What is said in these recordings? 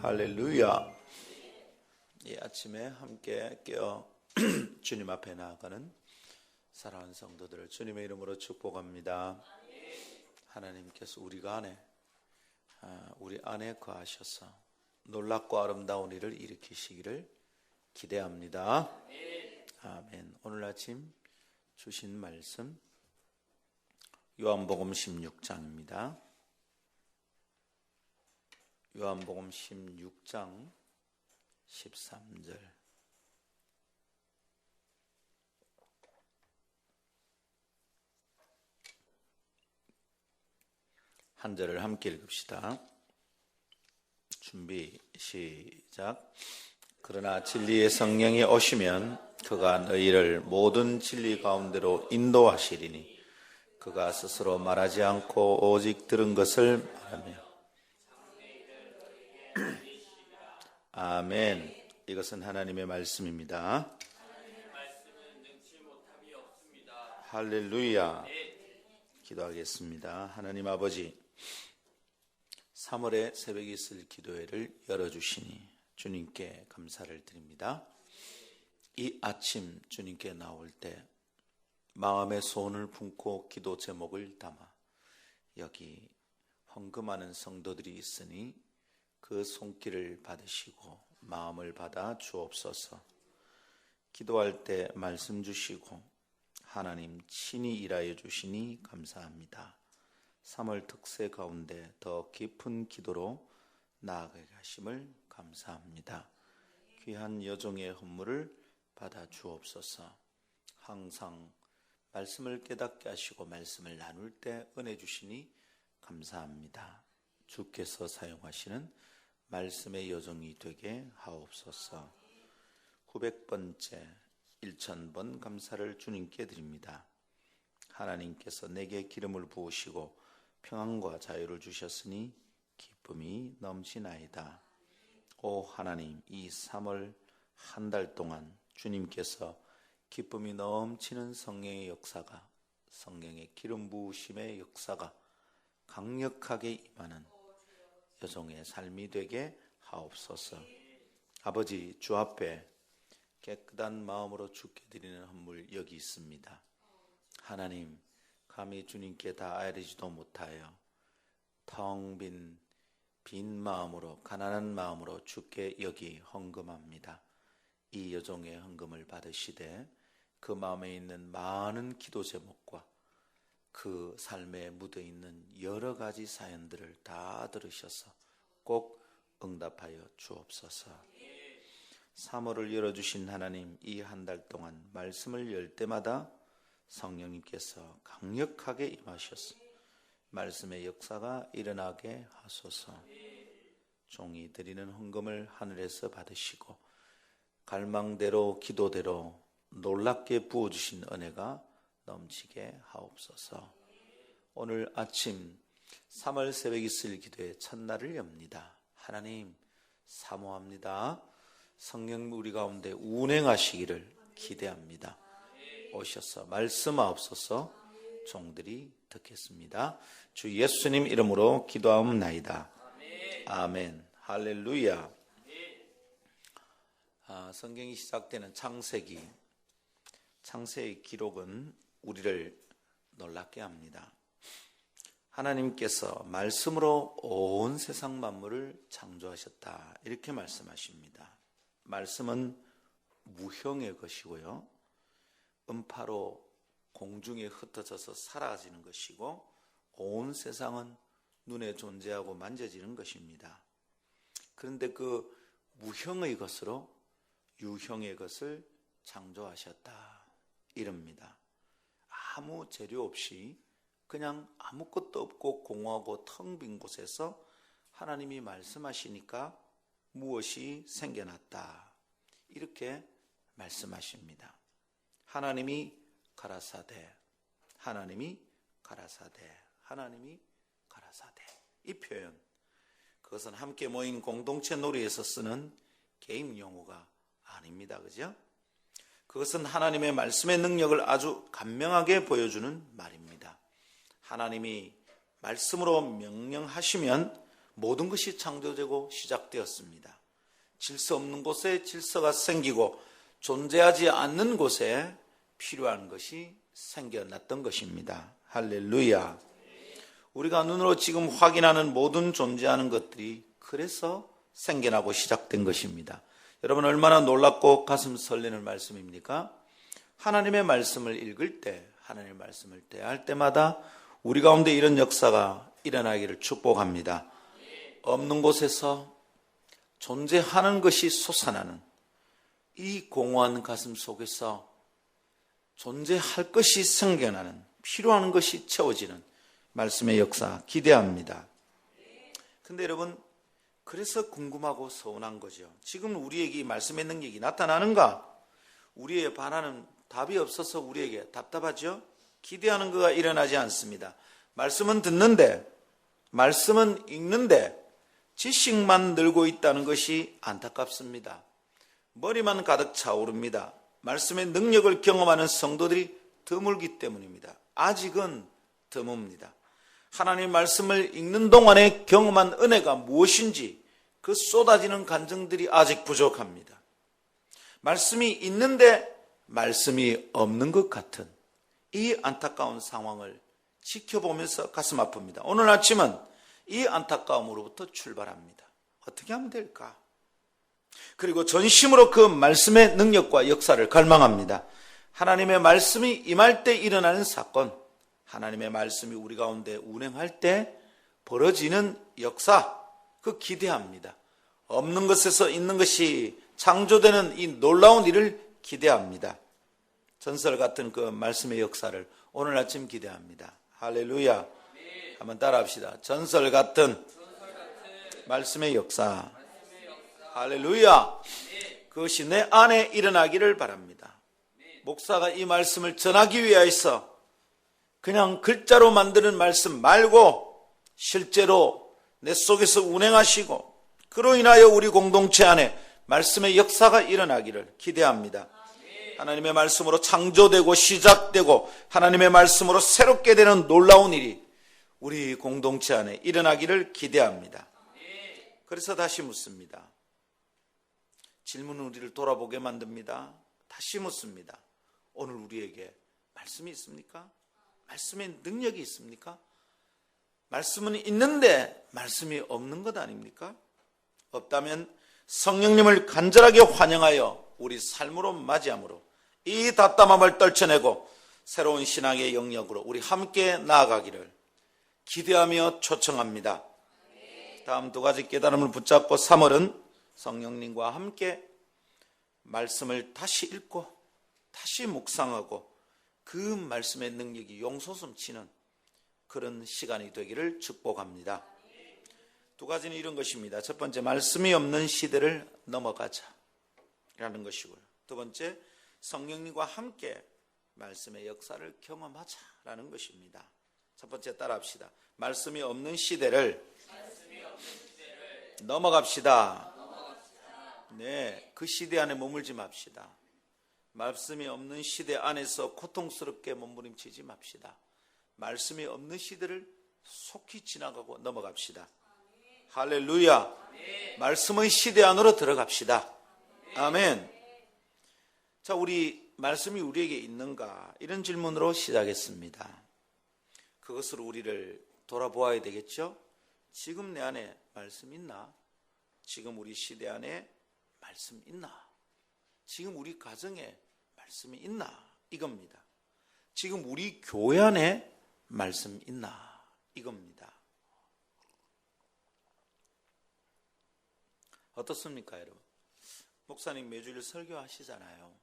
할렐루야. 이 아침에 함께 깨어 주님 앞에 나아가는 사랑하는 성도들을 주님의 이름으로 축복합니다. 하나님께서 우리 안에 거하셔서 놀랍고 아름다운 일을 일으키시기를 기대합니다. 아멘. 오늘 아침 주신 말씀 요한복음 16장입니다. 요한복음 16장 13절. 한 절을 함께 읽읍시다. 준비 시작. 그러나 진리의 성령이 오시면 그가 너희를 모든 진리 가운데로 인도하시리니 그가 스스로 말하지 않고 오직 들은 것을 말하며. 아멘. 이것은 하나님의 말씀입니다. 할렐루야. 기도하겠습니다. 하나님 아버지, 3월의 새벽에 있을 기도회를 열어주시니 주님께 감사를 드립니다. 이 아침 주님께 나올 때 마음의 소원을 품고 기도 제목을 담아 여기 헌금하는 성도들이 있으니 그 손길을 받으시고 마음을 받아 주옵소서. 기도할 때 말씀 주시고 하나님 친히 일하여 주시니 감사합니다. 3월 특세 가운데 더 깊은 기도로 나아가게 하심을 감사합니다. 귀한 여종의 헌물을 받아 주옵소서. 항상 말씀을 깨닫게 하시고 말씀을 나눌 때 은혜 주시니 감사합니다. 주께서 사용하시는 말씀의 여종이 되게 하옵소서. 900번째 1000번 감사를 주님께 드립니다. 하나님께서 내게 기름을 부으시고 평안과 자유를 주셨으니 기쁨이 넘치나이다. 오 하나님, 이 3월 한 달 동안 주님께서 기쁨이 넘치는 성령의 역사가, 성령의 기름 부으심의 역사가 강력하게 임하는 여종의 삶이 되게 하옵소서. 아버지, 주 앞에 깨끗한 마음으로 주께 드리는 헌물 여기 있습니다. 하나님, 감히 주님께 다 아뢰지도 못하여 텅 빈 마음으로, 가난한 마음으로 주께 여기 헌금합니다. 이 여종의 헌금을 받으시되 그 마음에 있는 많은 기도 제목과 그 삶에 묻어있는 여러 가지 사연들을 다 들으셔서 꼭 응답하여 주옵소서. 3월을 열어주신 하나님, 이 한 달 동안 말씀을 열 때마다 성령님께서 강력하게 임하셔서 말씀의 역사가 일어나게 하소서. 종이 드리는 헌금을 하늘에서 받으시고 갈망대로 기도대로 놀랍게 부어주신 은혜가 넘치게 하옵소서. 오늘 아침 3월 새벽 있을 기도의 첫날을 엽니다. 하나님 사모합니다. 성령 우리 가운데 운행하시기를 기대합니다. 오셔서 말씀하옵소서. 종들이 듣겠습니다. 주 예수님 이름으로 기도하옵나이다. 아멘. 할렐루야. 성경이 시작되는 창세기, 창세의 기록은 우리를 놀랍게 합니다. 하나님께서 말씀으로 온 세상 만물을 창조하셨다, 이렇게 말씀하십니다. 말씀은 무형의 것이고요, 음파로 공중에 흩어져서 사라지는 것이고, 온 세상은 눈에 존재하고 만져지는 것입니다. 그런데 그 무형의 것으로 유형의 것을 창조하셨다, 이럽니다. 아무 재료 없이 그냥 아무것도 없고 공허하고 텅 빈 곳에서 하나님이 말씀하시니까 무엇이 생겨났다, 이렇게 말씀하십니다. 하나님이 가라사대, 하나님이 가라사대, 하나님이 가라사대. 이 표현, 그것은 함께 모인 공동체 놀이에서 쓰는 개인 용어가 아닙니다. 그죠? 그것은 하나님의 말씀의 능력을 아주 간명하게 보여주는 말입니다. 하나님이 말씀으로 명령하시면 모든 것이 창조되고 시작되었습니다. 질서 없는 곳에 질서가 생기고 존재하지 않는 곳에 필요한 것이 생겨났던 것입니다. 할렐루야. 우리가 눈으로 지금 확인하는 모든 존재하는 것들이 그래서 생겨나고 시작된 것입니다. 여러분, 얼마나 놀랍고 가슴 설레는 말씀입니까? 하나님의 말씀을 읽을 때, 하나님의 말씀을 대할 때마다 우리 가운데 이런 역사가 일어나기를 축복합니다. 없는 곳에서 존재하는 것이 솟아나는 이 공허한 가슴 속에서 존재할 것이 생겨나는, 필요한 것이 채워지는 말씀의 역사 기대합니다. 근데 여러분, 그래서 궁금하고 서운한 거죠. 지금 우리에게 이 말씀의 능력이 나타나는가? 우리의 반하는 답이 없어서 우리에게 답답하죠? 기대하는 거가 일어나지 않습니다. 말씀은 듣는데, 말씀은 읽는데 지식만 늘고 있다는 것이 안타깝습니다. 머리만 가득 차오릅니다. 말씀의 능력을 경험하는 성도들이 드물기 때문입니다. 아직은 드뭅니다. 하나님의 말씀을 읽는 동안에 경험한 은혜가 무엇인지 그 쏟아지는 간증들이 아직 부족합니다. 말씀이 있는데 말씀이 없는 것 같은 이 안타까운 상황을 지켜보면서 가슴 아픕니다. 오늘 아침은 이 안타까움으로부터 출발합니다. 어떻게 하면 될까? 그리고 전심으로 그 말씀의 능력과 역사를 갈망합니다. 하나님의 말씀이 임할 때 일어나는 사건, 하나님의 말씀이 우리 가운데 운행할 때 벌어지는 역사, 그 기대합니다. 없는 것에서 있는 것이 창조되는 이 놀라운 일을 기대합니다. 전설 같은 그 말씀의 역사를 오늘 아침 기대합니다. 할렐루야. 한번 따라합시다. 전설 같은 말씀의 역사. 할렐루야. 그것이 내 안에 일어나기를 바랍니다. 목사가 이 말씀을 전하기 위해서 그냥 글자로 만드는 말씀 말고 실제로 내 속에서 운행하시고 그로 인하여 우리 공동체 안에 말씀의 역사가 일어나기를 기대합니다. 하나님의 말씀으로 창조되고 시작되고 하나님의 말씀으로 새롭게 되는 놀라운 일이 우리 공동체 안에 일어나기를 기대합니다. 그래서 다시 묻습니다. 질문은 우리를 돌아보게 만듭니다. 다시 묻습니다. 오늘 우리에게 말씀이 있습니까? 말씀의 능력이 있습니까? 말씀은 있는데 말씀이 없는 것 아닙니까? 없다면 성령님을 간절하게 환영하여 우리 삶으로 맞이함으로 이 답답함을 떨쳐내고 새로운 신앙의 영역으로 우리 함께 나아가기를 기대하며 초청합니다. 다음 두 가지 깨달음을 붙잡고 3월은 성령님과 함께 말씀을 다시 읽고 다시 묵상하고 그 말씀의 능력이 용솟음치는 그런 시간이 되기를 축복합니다. 두 가지는 이런 것입니다. 첫 번째, 말씀이 없는 시대를 넘어가자 라는 것이고요. 두 번째, 성령님과 함께 말씀의 역사를 경험하자라는 것입니다. 첫 번째 따라합시다. 말씀이 없는 시대를 넘어갑시다. 네, 그 시대 안에 머물지 맙시다. 말씀이 없는 시대 안에서 고통스럽게 몸부림치지 맙시다. 말씀이 없는 시대를 속히 지나가고 넘어갑시다. 할렐루야. 말씀의 시대 안으로 들어갑시다. 아멘. 자, 우리 말씀이 우리에게 있는가? 이런 질문으로 시작했습니다. 그것으로 우리를 돌아보아야 되겠죠? 지금 내 안에 말씀 있나? 지금 우리 시대 안에 말씀 있나? 지금 우리 가정에 말씀이 있나? 이겁니다. 지금 우리 교회 안에 말씀 있나? 이겁니다. 어떻습니까, 여러분? 목사님 매주일 설교하시잖아요.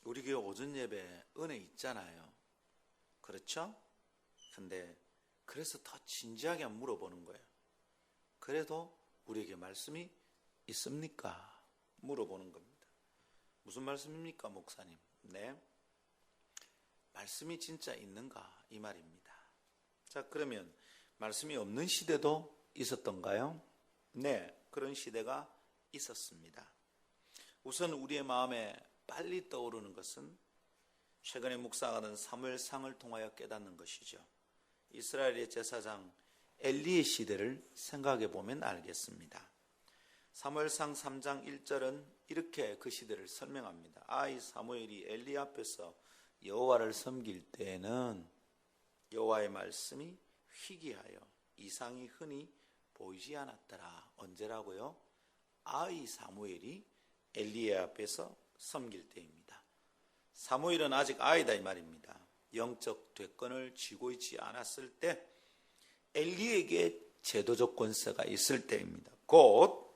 우리 교회 오전 예배 은혜 있잖아요. 그렇죠? 근데 그래서 더 진지하게 물어보는 거예요. 그래도 우리에게 말씀이 있습니까? 물어보는 겁니다. 무슨 말씀입니까, 목사님? 네, 말씀이 진짜 있는가? 이 말입니다. 자, 그러면 말씀이 없는 시대도 있었던가요? 네, 그런 시대가 있었습니다. 우선 우리의 마음에 빨리 떠오르는 것은 최근에 묵상하던 사무엘상을 통하여 깨닫는 것이죠. 이스라엘의 제사장 엘리의 시대를 생각해 보면 알겠습니다. 사무엘상 3장 1절은 이렇게 그 시대를 설명합니다. 아이 사무엘이 엘리 앞에서 여호와를 섬길 때에는 여호와의 말씀이 희귀하여 이상이 흔히 보이지 않았더라. 언제라고요? 아이 사무엘이 엘리의 앞에서 섬길 때입니다. 사무엘은 아직 아이다 이 말입니다. 영적 대권을 쥐고 있지 않았을 때 엘리에게 제도적 권세가 있을 때입니다. 곧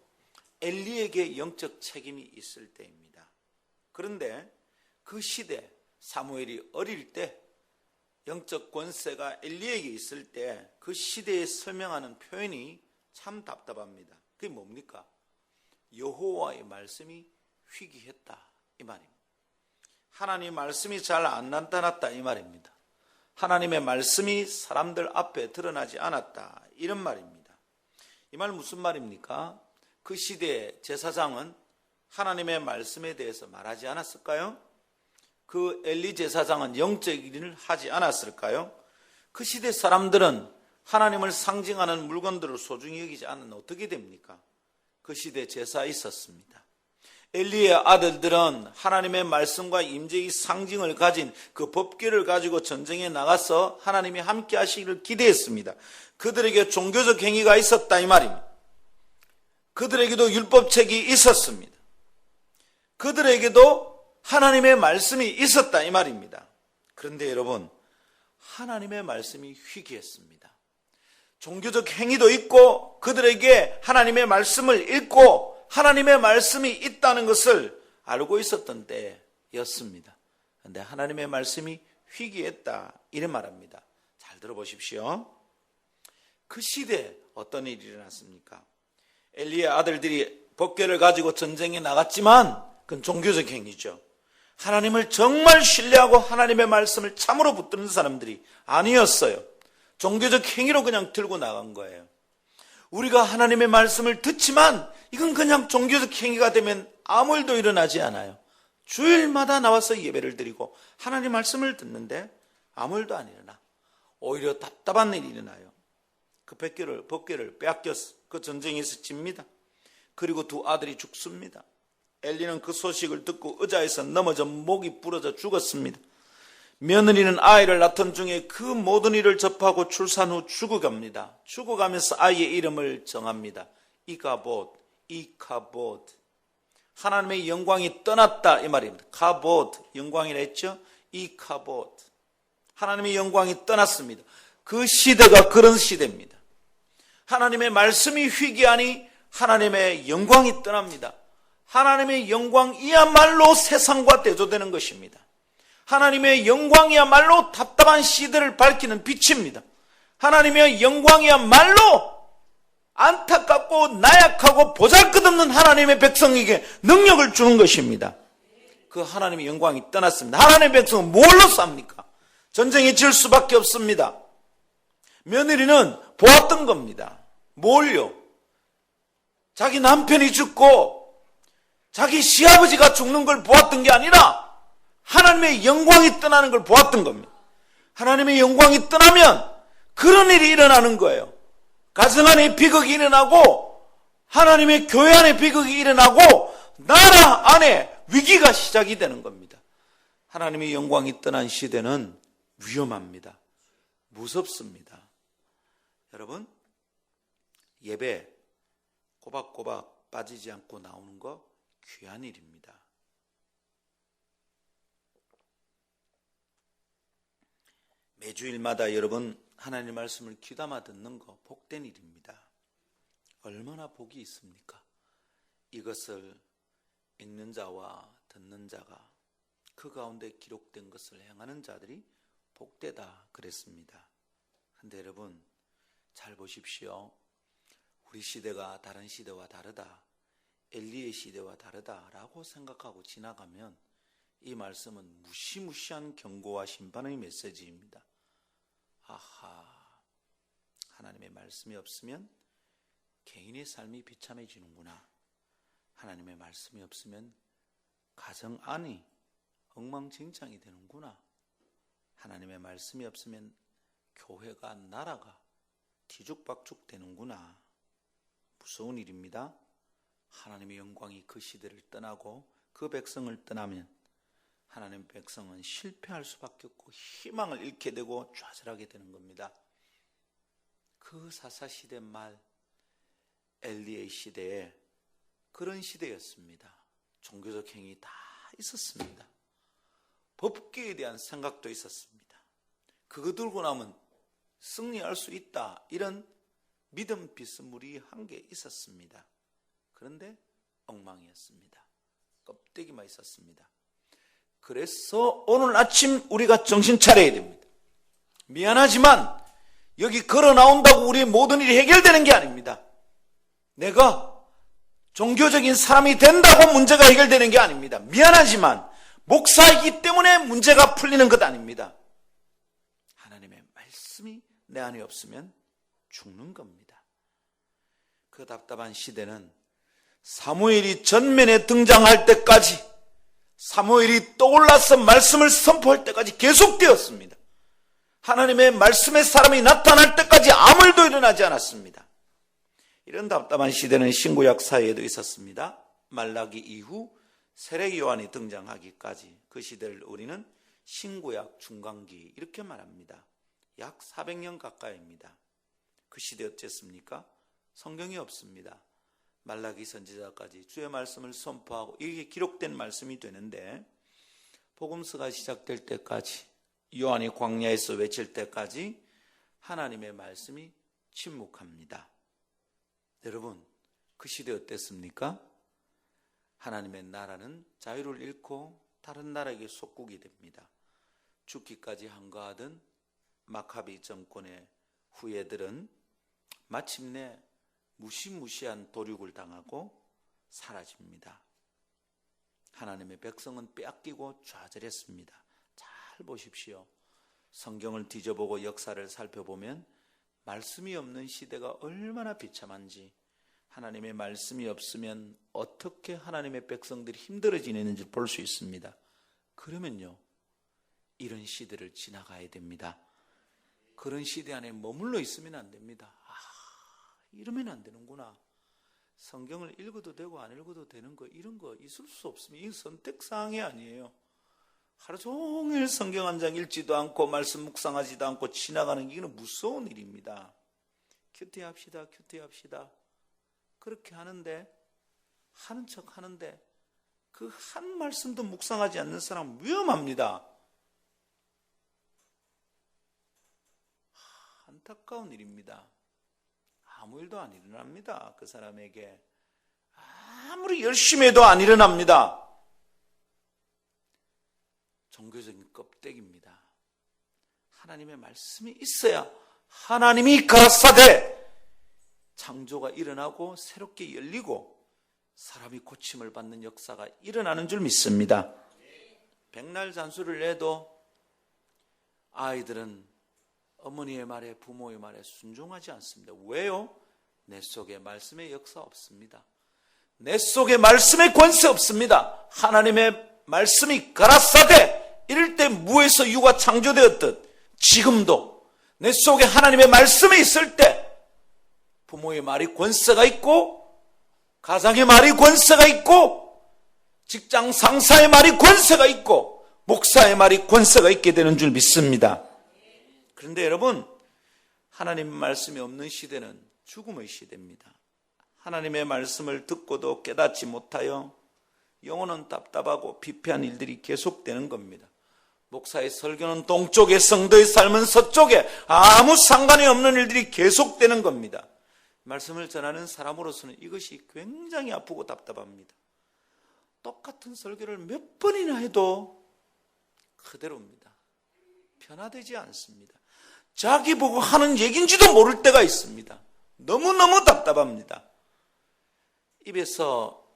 엘리에게 영적 책임이 있을 때입니다. 그런데 그 시대 사무엘이 어릴 때 영적 권세가 엘리에게 있을 때 그 시대에 설명하는 표현이 참 답답합니다. 그게 뭡니까? 여호와의 말씀이 희귀했다 이 말입니다. 하나님의 말씀이 잘 안 나타났다 이 말입니다. 하나님의 말씀이 사람들 앞에 드러나지 않았다 이런 말입니다. 이 말 무슨 말입니까? 그 시대의 제사장은 하나님의 말씀에 대해서 말하지 않았을까요? 그 엘리 제사장은 영적 일을 하지 않았을까요? 그 시대 사람들은 하나님을 상징하는 물건들을 소중히 여기지 않으면 어떻게 됩니까? 그 시대 제사에 있었습니다. 엘리의 아들들은 하나님의 말씀과 임재의 상징을 가진 그 법궤를 가지고 전쟁에 나가서 하나님이 함께 하시기를 기대했습니다. 그들에게 종교적 행위가 있었다 이 말입니다. 그들에게도 율법책이 있었습니다. 그들에게도 하나님의 말씀이 있었다 이 말입니다. 그런데 여러분, 하나님의 말씀이 희귀했습니다. 종교적 행위도 있고 그들에게 하나님의 말씀을 읽고 하나님의 말씀이 있다는 것을 알고 있었던 때였습니다. 그런데 하나님의 말씀이 희귀했다 이래 말합니다. 잘 들어보십시오. 그 시대에 어떤 일이 일어났습니까? 엘리의 아들들이 법궤를 가지고 전쟁에 나갔지만 그건 종교적 행위죠. 하나님을 정말 신뢰하고 하나님의 말씀을 참으로 붙드는 사람들이 아니었어요. 종교적 행위로 그냥 들고 나간 거예요. 우리가 하나님의 말씀을 듣지만 이건 그냥 종교적 행위가 되면 아무 일도 일어나지 않아요. 주일마다 나와서 예배를 드리고 하나님 말씀을 듣는데 아무 일도 안 일어나. 오히려 답답한 일이 일어나요. 그 법궤를 빼앗겨서 그 전쟁에서 집니다. 그리고 두 아들이 죽습니다. 엘리는 그 소식을 듣고 의자에서 넘어져 목이 부러져 죽었습니다. 며느리는 아이를 낳던 중에 그 모든 일을 접하고 출산 후 죽어갑니다. 죽어가면서 아이의 이름을 정합니다. 이가봇. 하나님의 영광이 떠났다 이 말입니다. 가봇, 영광이라 했죠. 이가봇. 하나님의 영광이 떠났습니다. 그 시대가 그런 시대입니다. 하나님의 말씀이 희귀하니 하나님의 영광이 떠납니다. 하나님의 영광이야말로 세상과 대조되는 것입니다. 하나님의 영광이야말로 답답한 시대를 밝히는 빛입니다. 하나님의 영광이야말로 안타깝고 나약하고 보잘것없는 하나님의 백성에게 능력을 주는 것입니다. 그 하나님의 영광이 떠났습니다. 하나님의 백성은 뭘로 삽니까? 전쟁에 질 수밖에 없습니다. 며느리는 보았던 겁니다. 뭘요? 자기 남편이 죽고 자기 시아버지가 죽는 걸 보았던 게 아니라 하나님의 영광이 떠나는 걸 보았던 겁니다. 하나님의 영광이 떠나면 그런 일이 일어나는 거예요. 가정 안에 비극이 일어나고 하나님의 교회 안에 비극이 일어나고 나라 안에 위기가 시작이 되는 겁니다. 하나님의 영광이 떠난 시대는 위험합니다. 무섭습니다. 여러분, 예배 꼬박꼬박 빠지지 않고 나오는 거 귀한 일입니다. 매주일마다 여러분 하나님의 말씀을 귀담아 듣는 거 복된 일입니다. 얼마나 복이 있습니까? 이것을 읽는 자와 듣는 자가 그 가운데 기록된 것을 행하는 자들이 복되다 그랬습니다. 그런데 여러분 잘 보십시오. 우리 시대가 다른 시대와 다르다, 엘리의 시대와 다르다라고 생각하고 지나가면 이 말씀은 무시무시한 경고와 심판의 메시지입니다. 아하, 하나님의 말씀이 없으면 개인의 삶이 비참해지는구나. 하나님의 말씀이 없으면 가정 안이 엉망진창이 되는구나. 하나님의 말씀이 없으면 교회가, 나라가 뒤죽박죽 되는구나. 무서운 일입니다. 하나님의 영광이 그 시대를 떠나고 그 백성을 떠나면 하나님의 백성은 실패할 수밖에 없고 희망을 잃게 되고 좌절하게 되는 겁니다. 그 사사시대 말 엘리의 시대에 그런 시대였습니다. 종교적 행위 다 있었습니다. 법계에 대한 생각도 있었습니다. 그거 들고 나면 승리할 수 있다, 이런 믿음 비스무리한 게 있었습니다. 그런데 엉망이었습니다. 껍데기만 있었습니다. 그래서 오늘 아침 우리가 정신 차려야 됩니다. 미안하지만 여기 걸어 나온다고 우리의 모든 일이 해결되는 게 아닙니다. 내가 종교적인 사람이 된다고 문제가 해결되는 게 아닙니다. 미안하지만 목사이기 때문에 문제가 풀리는 것 아닙니다. 하나님의 말씀이 내 안에 없으면 죽는 겁니다. 그 답답한 시대는 사무엘이 전면에 등장할 때까지, 사무엘이 떠올라서 말씀을 선포할 때까지 계속되었습니다. 하나님의 말씀의 사람이 나타날 때까지 아무 일도 일어나지 않았습니다. 이런 답답한 시대는 신구약 사이에도 있었습니다. 말라기 이후 세례 요한이 등장하기까지 그 시대를 우리는 신구약 중간기 이렇게 말합니다. 약 400년 가까이입니다. 그 시대 어땠습니까? 성경이 없습니다. 말라기 선지자까지 주의 말씀을 선포하고 이게 기록된 말씀이 되는데, 복음서가 시작될 때까지, 요한이 광야에서 외칠 때까지 하나님의 말씀이 침묵합니다. 여러분, 그 시대 어땠습니까? 하나님의 나라는 자유를 잃고 다른 나라에게 속국이 됩니다. 죽기까지 항거하던 마카비 정권의 후예들은 마침내 무시무시한 도륙을 당하고 사라집니다. 하나님의 백성은 빼앗기고 좌절했습니다. 잘 보십시오. 성경을 뒤져보고 역사를 살펴보면 말씀이 없는 시대가 얼마나 비참한지, 하나님의 말씀이 없으면 어떻게 하나님의 백성들이 힘들어지는지 볼 수 있습니다. 그러면요, 이런 시대를 지나가야 됩니다. 그런 시대 안에 머물러 있으면 안 됩니다. 이러면 안 되는구나. 성경을 읽어도 되고 안 읽어도 되는 거, 이런 거 있을 수 없습니다. 이 선택사항이 아니에요. 하루 종일 성경 한 장 읽지도 않고 말씀 묵상하지도 않고 지나가는 게 이건 무서운 일입니다. 큐티합시다, 큐티합시다. 그렇게 하는데, 하는 척 하는데 그 한 말씀도 묵상하지 않는 사람 위험합니다. 안타까운 일입니다. 아무 일도 안 일어납니다. 그 사람에게 아무리 열심히 해도 안 일어납니다. 종교적인 껍데기입니다. 하나님의 말씀이 있어야 하나님이 가라사대 창조가 일어나고 새롭게 열리고 사람이 고침을 받는 역사가 일어나는 줄 믿습니다. 백날 잔수를 내도 아이들은 어머니의 말에, 부모의 말에 순종하지 않습니다. 왜요? 내 속에 말씀의 역사 없습니다. 내 속에 말씀의 권세 없습니다. 하나님의 말씀이 가라사대, 이럴 때 무에서 유가 창조되었듯 지금도 내 속에 하나님의 말씀이 있을 때 부모의 말이 권세가 있고, 가장의 말이 권세가 있고, 직장 상사의 말이 권세가 있고, 목사의 말이 권세가 있게 되는 줄 믿습니다. 그런데 여러분, 하나님의 말씀이 없는 시대는 죽음의 시대입니다. 하나님의 말씀을 듣고도 깨닫지 못하여 영혼은 답답하고 피폐한 일들이 계속되는 겁니다. 목사의 설교는 동쪽에, 성도의 삶은 서쪽에, 아무 상관이 없는 일들이 계속되는 겁니다. 말씀을 전하는 사람으로서는 이것이 굉장히 아프고 답답합니다. 똑같은 설교를 몇 번이나 해도 그대로입니다. 변화되지 않습니다. 자기 보고 하는 얘기인지도 모를 때가 있습니다. 너무너무 답답합니다. 입에서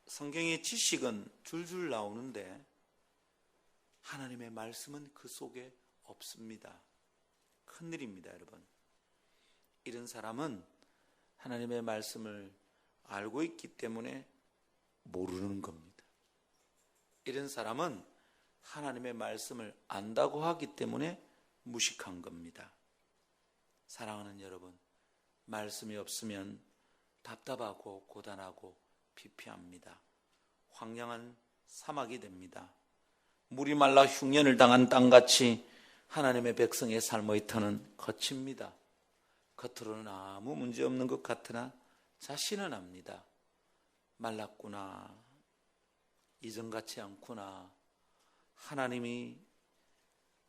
성경의 지식은 줄줄 나오는데 하나님의 말씀은 그 속에 없습니다. 큰일입니다, 여러분. 이런 사람은 하나님의 말씀을 알고 있기 때문에 모르는 겁니다. 이런 사람은 하나님의 말씀을 안다고 하기 때문에 무식한 겁니다. 사랑하는 여러분, 말씀이 없으면 답답하고 고단하고 피폐합니다. 황량한 사막이 됩니다. 물이 말라 흉년을 당한 땅같이 하나님의 백성의 삶의 터는 거칩니다. 겉으로는 아무 문제 없는 것 같으나 자신은 압니다. 말랐구나, 이전 같지 않구나, 하나님이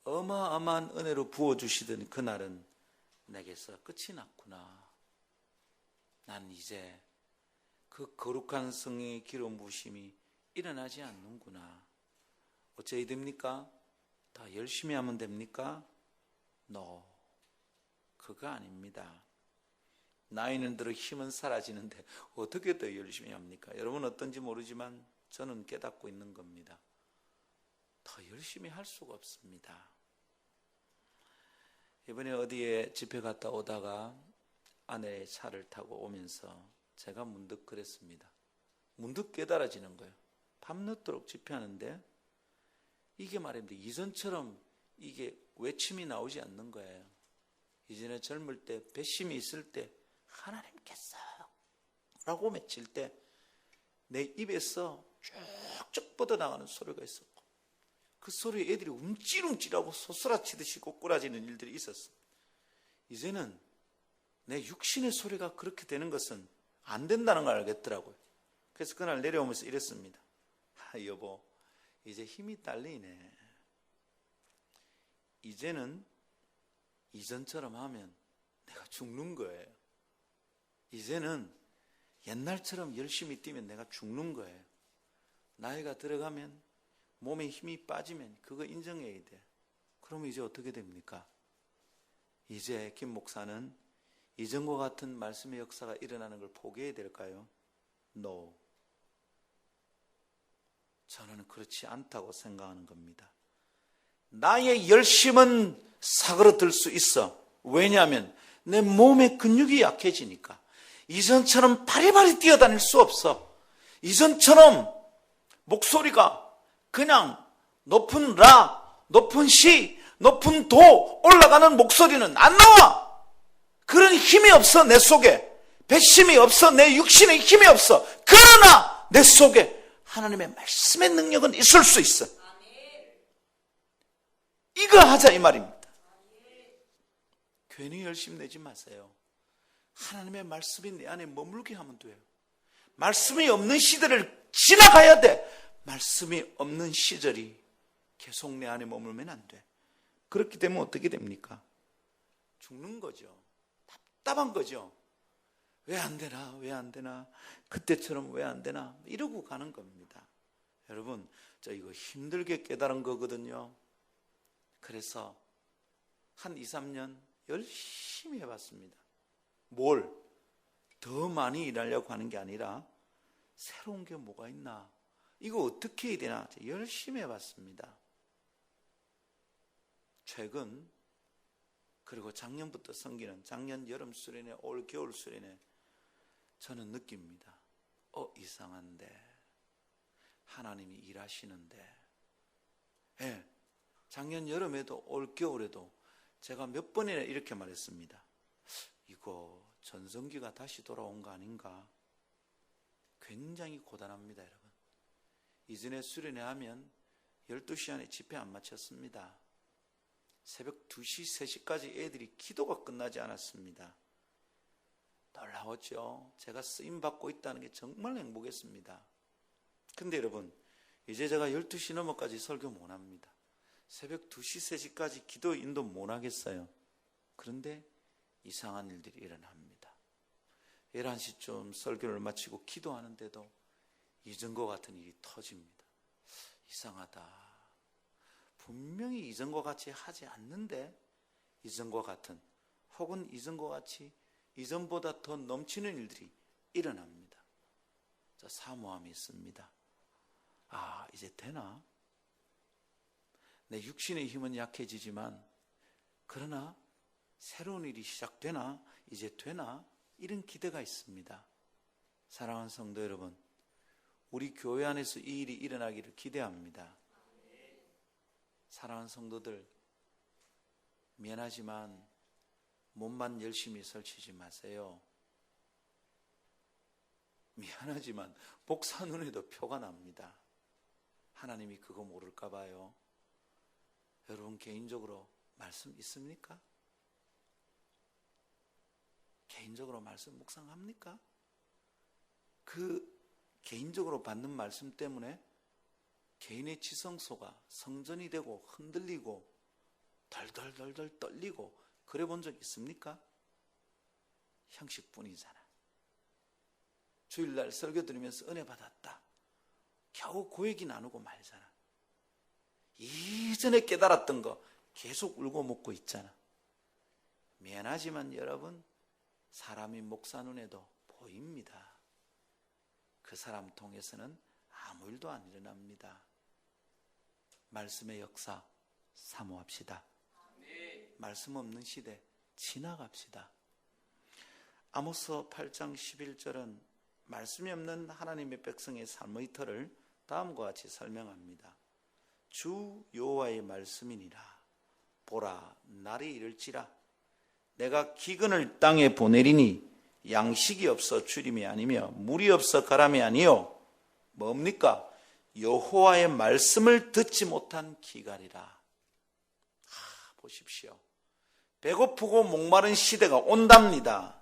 어마어마한 은혜로 부어주시던 그날은 내게서 끝이 났구나. 난 이제 그 거룩한 성령의 기름 부으심이 일어나지 않는구나. 어찌해야 됩니까? 더 열심히 하면 됩니까? No, 그거 아닙니다. 나이는 들어 힘은 사라지는데 어떻게 더 열심히 합니까? 여러분 어떤지 모르지만 저는 깨닫고 있는 겁니다. 더 열심히 할 수가 없습니다. 이번에 어디에 집회 갔다 오다가 아내의 차를 타고 오면서 제가 문득 그랬습니다. 문득 깨달아지는 거예요. 밤늦도록 집회하는데 이게 말입니다. 이전처럼 이게 외침이 나오지 않는 거예요. 이전에 젊을 때 배심이 있을 때 하나님께서 라고 외칠 때 내 입에서 쭉쭉 뻗어나가는 소리가 있었고 그 소리에 애들이 움찔움찔하고 소스라치듯이 꼬꾸라지는 일들이 있었습니다. 이제는 내 육신의 소리가 그렇게 되는 것은 안 된다는 걸 알겠더라고요. 그래서 그날 내려오면서 이랬습니다. 여보, 이제 힘이 딸리네. 이제는 이전처럼 하면 내가 죽는 거예요. 이제는 옛날처럼 열심히 뛰면 내가 죽는 거예요. 나이가 들어가면 몸에 힘이 빠지면 그거 인정해야 돼. 그러면 이제 어떻게 됩니까? 이제 김 목사는 이전과 같은 말씀의 역사가 일어나는 걸 포기해야 될까요? No. 저는 그렇지 않다고 생각하는 겁니다. 나의 열심은 사그러들 수 있어. 왜냐하면 내 몸의 근육이 약해지니까. 이전처럼 바리바리 뛰어다닐 수 없어. 이전처럼 목소리가 그냥 높은 라, 높은 시, 높은 도 올라가는 목소리는 안 나와. 그런 힘이 없어 내 속에. 배심이 없어. 내 육신에 힘이 없어. 그러나 내 속에 하나님의 말씀의 능력은 있을 수 있어. 이거 하자 이 말입니다. 괜히 열심히 내지 마세요. 하나님의 말씀이 내 안에 머물게 하면 돼요. 말씀이 없는 시대를 지나가야 돼. 말씀이 없는 시절이 계속 내 안에 머물면 안 돼. 그렇게 되면 어떻게 됩니까? 죽는 거죠. 답답한 거죠. 왜 안 되나? 왜 안 되나? 그때처럼 왜 안 되나? 이러고 가는 겁니다. 여러분, 저 이거 힘들게 깨달은 거거든요. 그래서 한 2, 3년 열심히 해봤습니다. 뭘? 더 많이 일하려고 하는 게 아니라 새로운 게 뭐가 있나? 이거 어떻게 해야 되나? 열심히 해봤습니다. 최근 그리고 작년부터 섬기는 작년 여름 수련회, 올 겨울 수련회 저는 느낍니다. 이상한데 하나님이 일하시는데. 예, 작년 여름에도 올 겨울에도 제가 몇 번이나 이렇게 말했습니다. 이거 전성기가 다시 돌아온 거 아닌가? 굉장히 고단합니다, 여러분. 이전에 수련회 하면 12시 안에 집회 안 마쳤습니다. 새벽 2시, 3시까지 애들이 기도가 끝나지 않았습니다. 놀라웠죠. 제가 쓰임받고 있다는 게 정말 행복했습니다. 근데 여러분, 이제 제가 12시 넘어까지 설교 못합니다. 새벽 2시, 3시까지 기도 인도 못하겠어요. 그런데 이상한 일들이 일어납니다. 11시쯤 설교를 마치고 기도하는데도 이전과 같은 일이 터집니다. 이상하다. 분명히 이전과 같이 하지 않는데 이전과 같은 혹은 이전과 같이 이전보다 더 넘치는 일들이 일어납니다. 자, 사모함이 있습니다. 이제 되나? 내 육신의 힘은 약해지지만 그러나 새로운 일이 시작되나? 이제 되나? 이런 기대가 있습니다. 사랑하는 성도 여러분, 우리 교회 안에서 이 일이 일어나기를 기대합니다. 사랑하는 성도들, 미안하지만 몸만 열심히 설치지 마세요. 미안하지만 목사 눈에도 표가 납니다. 하나님이 그거 모를까 봐요. 여러분 개인적으로 말씀 있습니까? 개인적으로 말씀 묵상합니까? 그 개인적으로 받는 말씀 때문에 개인의 지성소가 성전이 되고 흔들리고 덜덜덜덜 떨리고 그래 본 적 있습니까? 형식뿐이잖아. 주일날 설교 들으면서 은혜 받았다. 겨우 그 얘기 나누고 말잖아. 이전에 깨달았던 거 계속 울고 먹고 있잖아. 미안하지만 여러분, 사람이 목사 눈에도 보입니다. 그 사람 통해서는 아무 일도 안 일어납니다. 말씀의 역사 사모합시다. 말씀 없는 시대 지나갑시다. 아모스 8장 11절은 말씀이 없는 하나님의 백성의 삶의 터를 다음과 같이 설명합니다. 주 여호와의 말씀이니라. 보라, 날이 이를지라. 내가 기근을 땅에 보내리니 양식이 없어 주림이 아니며 물이 없어 가람이 아니요. 뭡니까? 여호와의 말씀을 듣지 못한 기갈이라. 보십시오. 배고프고 목마른 시대가 온답니다.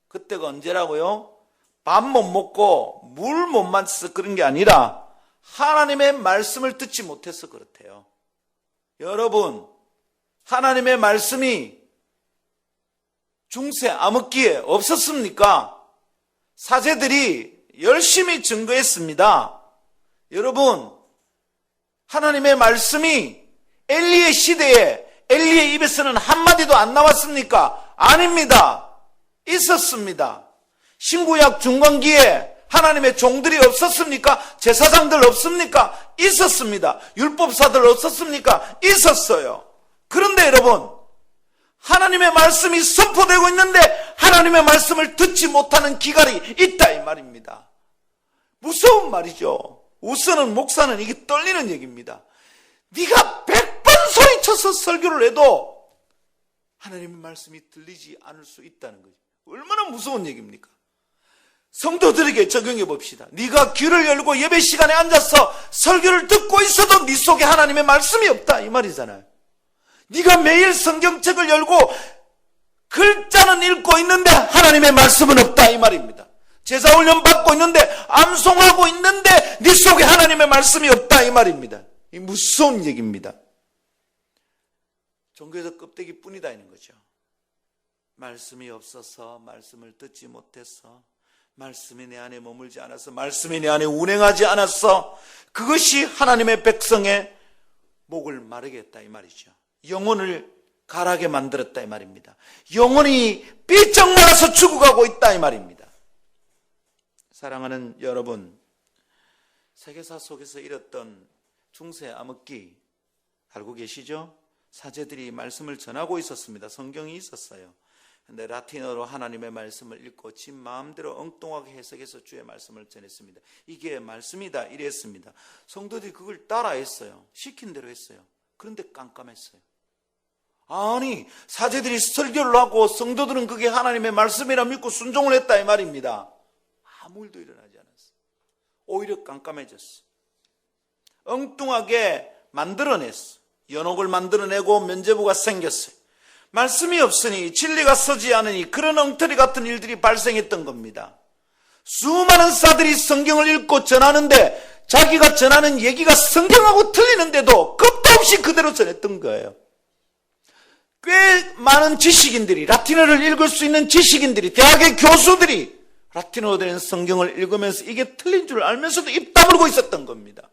그때가 언제라고요? 밥 못 먹고 물 못 마셔서 그런 게 아니라 하나님의 말씀을 듣지 못해서 그렇대요. 여러분, 하나님의 말씀이 중세 암흑기에 없었습니까? 사제들이 열심히 증거했습니다. 여러분, 하나님의 말씀이 엘리의 시대에 엘리의 입에서는 한마디도 안 나왔습니까? 아닙니다. 있었습니다. 신구약 중간기에 하나님의 종들이 없었습니까? 제사장들 없습니까? 있었습니다. 율법사들 없었습니까? 있었어요. 그런데 여러분, 하나님의 말씀이 선포되고 있는데 하나님의 말씀을 듣지 못하는 기갈이 있다 이 말입니다. 무서운 말이죠. 우선은 목사는 이게 떨리는 얘기입니다. 네가 100번 소리쳐서 설교를 해도 하나님의 말씀이 들리지 않을 수 있다는 거죠. 얼마나 무서운 얘기입니까? 성도들에게 적용해 봅시다. 네가 귀를 열고 예배 시간에 앉아서 설교를 듣고 있어도 네 속에 하나님의 말씀이 없다 이 말이잖아요. 네가 매일 성경책을 열고 글자는 읽고 있는데 하나님의 말씀은 없다 이 말입니다. 제사 훈련 받고 있는데 암송하고 있는데 네 속에 하나님의 말씀이 없다 이 말입니다. 이 무서운 얘기입니다. 종교에서 껍데기뿐이다 이는 거죠. 말씀이 없어서, 말씀을 듣지 못해서, 말씀이 내 안에 머물지 않아서, 말씀이 내 안에 운행하지 않았어. 그것이 하나님의 백성의 목을 마르게 했다 이 말이죠. 영혼을 가라게 만들었다 이 말입니다. 영혼이 삐쩍 말아서 죽어가고 있다 이 말입니다. 사랑하는 여러분, 세계사 속에서 일었던 중세 암흑기 알고 계시죠? 사제들이 말씀을 전하고 있었습니다. 성경이 있었어요. 근데 라틴어로 하나님의 말씀을 읽고 지 마음대로 엉뚱하게 해석해서 주의 말씀을 전했습니다. 이게 말씀이다 이랬습니다. 성도들이 그걸 따라했어요. 시킨 대로 했어요. 그런데 깜깜했어요. 아니, 사제들이 설교를 하고 성도들은 그게 하나님의 말씀이라 믿고 순종을 했다 이 말입니다. 아무 일도 일어나지 않았어요. 오히려 깜깜해졌어. 엉뚱하게 만들어냈어. 연옥을 만들어내고 면죄부가 생겼어요. 말씀이 없으니 진리가 서지 않으니 그런 엉터리 같은 일들이 발생했던 겁니다. 수많은 사들이 성경을 읽고 전하는데 자기가 전하는 얘기가 성경하고 틀리는데도 겁도 없이 그대로 전했던 거예요. 꽤 많은 지식인들이, 라틴어를 읽을 수 있는 지식인들이, 대학의 교수들이 라틴어로 된 성경을 읽으면서 이게 틀린 줄 알면서도 입 다물고 있었던 겁니다.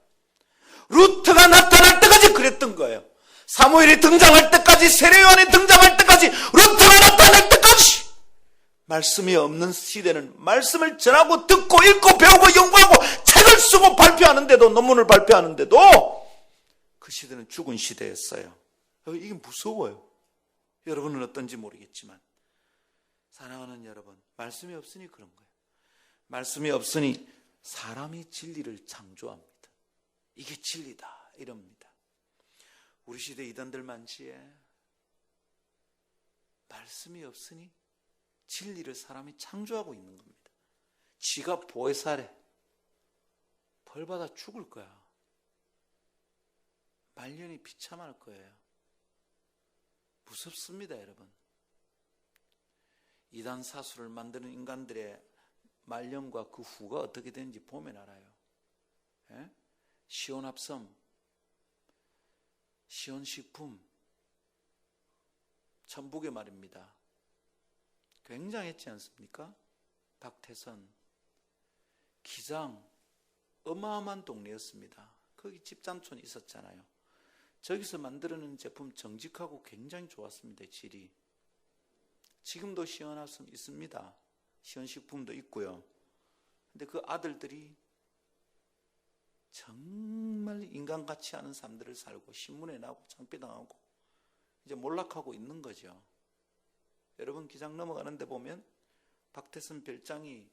루터가 나타날 때까지 그랬던 거예요. 사무엘이 등장할 때까지, 세례요한이 등장할 때까지, 루터가 나타날 때까지 말씀이 없는 시대는 말씀을 전하고 듣고 읽고 배우고 연구하고 책을 쓰고 발표하는데도, 논문을 발표하는데도 그 시대는 죽은 시대였어요. 이게 무서워요. 여러분은 어떤지 모르겠지만, 사랑하는 여러분, 말씀이 없으니 그런 거예요. 말씀이 없으니 사람이 진리를 창조합니다. 이게 진리다 이럽니다. 우리 시대 이단들 많지에 말씀이 없으니 진리를 사람이 창조하고 있는 겁니다. 지가 보혜사래. 벌받아 죽을 거야. 말년이 비참할 거예요. 무섭습니다, 여러분. 이단 사수를 만드는 인간들의 말년과 그 후가 어떻게 되는지 보면 알아요. 예? 시온합섬, 시온식품, 천북의 말입니다. 굉장했지 않습니까? 박태선, 기장, 어마어마한 동네였습니다. 거기 집장촌이 있었잖아요. 저기서 만들어낸 제품 정직하고 굉장히 좋았습니다. 질이. 지금도 시원합섬 있습니다. 시원식품도 있고요. 근데 그 아들들이 정말 인간같이 않은 삶들을 살고 신문에 나오고 창피당하고 이제 몰락하고 있는 거죠. 여러분 기장 넘어가는 데 보면 박태선 별장이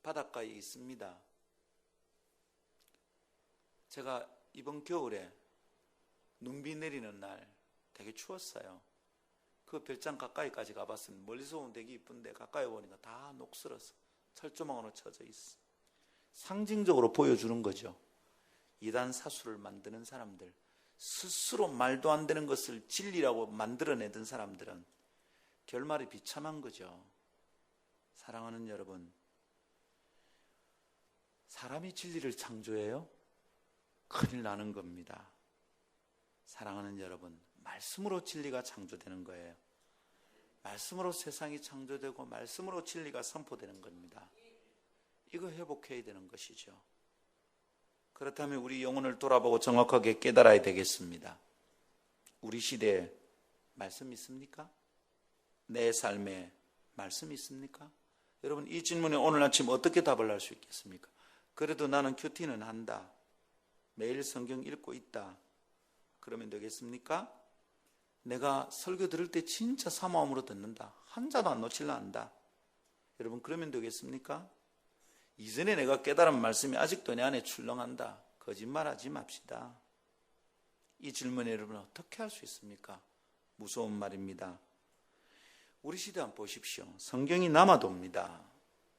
바닷가에 있습니다. 제가 이번 겨울에 눈비 내리는 날 되게 추웠어요. 그 별장 가까이까지 가봤습니다. 멀리서 보면 되게 이쁜데 가까이 보니까 다 녹슬어서 철조망으로 쳐져 있어. 상징적으로 보여주는 거죠. 이단 사수를 만드는 사람들, 스스로 말도 안 되는 것을 진리라고 만들어내던 사람들은 결말이 비참한 거죠. 사랑하는 여러분, 사람이 진리를 창조해요? 큰일 나는 겁니다. 사랑하는 여러분, 말씀으로 진리가 창조되는 거예요. 말씀으로 세상이 창조되고 말씀으로 진리가 선포되는 겁니다. 이거 회복해야 되는 것이죠. 그렇다면 우리 영혼을 돌아보고 정확하게 깨달아야 되겠습니다. 우리 시대에 말씀 있습니까? 내 삶에 말씀 있습니까? 여러분 이 질문에 오늘 아침 어떻게 답을 할 수 있겠습니까? 그래도 나는 큐티는 한다. 매일 성경 읽고 있다. 그러면 되겠습니까? 내가 설교 들을 때 진짜 사모함으로 듣는다. 한자도 안 놓칠라 한다. 여러분 그러면 되겠습니까? 이전에 내가 깨달은 말씀이 아직도 내 안에 출렁한다. 거짓말하지 맙시다. 이 질문에 여러분 어떻게 할 수 있습니까? 무서운 말입니다. 우리 시대 한번 보십시오. 성경이 남아도입니다.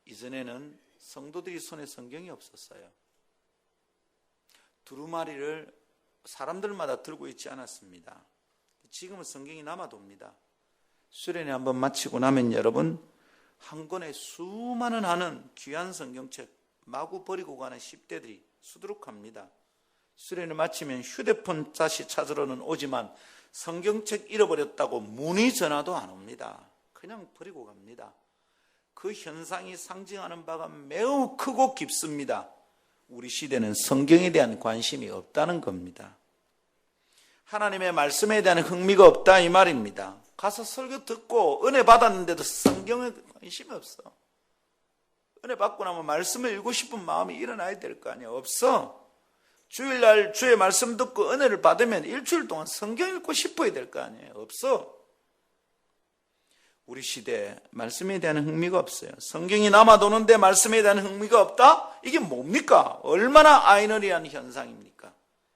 이전에는 성도들이 손에 성경이 없었어요. 두루마리를 사람들마다 들고 있지 않았습니다. 지금은 성경이 남아도입니다. 수련회 한번 마치고 나면 여러분 한 권에 수많은 하는 귀한 성경책 마구 버리고 가는 10대들이 수두룩합니다. 수련회 마치면 휴대폰 다시 찾으러는 오지만 성경책 잃어버렸다고 문의 전화도 안 옵니다. 그냥 버리고 갑니다. 그 현상이 상징하는 바가 매우 크고 깊습니다. 우리 시대는 성경에 대한 관심이 없다는 겁니다. 하나님의 말씀에 대한 흥미가 없다 이 말입니다. 가서 설교 듣고 은혜 받았는데도 성경에 관심이 없어. 은혜 받고 나면 말씀을 읽고 싶은 마음이 일어나야 될 거 아니에요. 없어. 주일날 주의 말씀 듣고 은혜를 받으면 일주일 동안 성경 읽고 싶어야 될 거 아니에요. 없어. 우리 시대에 말씀에 대한 흥미가 없어요. 성경이 남아도는데 말씀에 대한 흥미가 없다? 이게 뭡니까? 얼마나 아이러니한 현상입니까?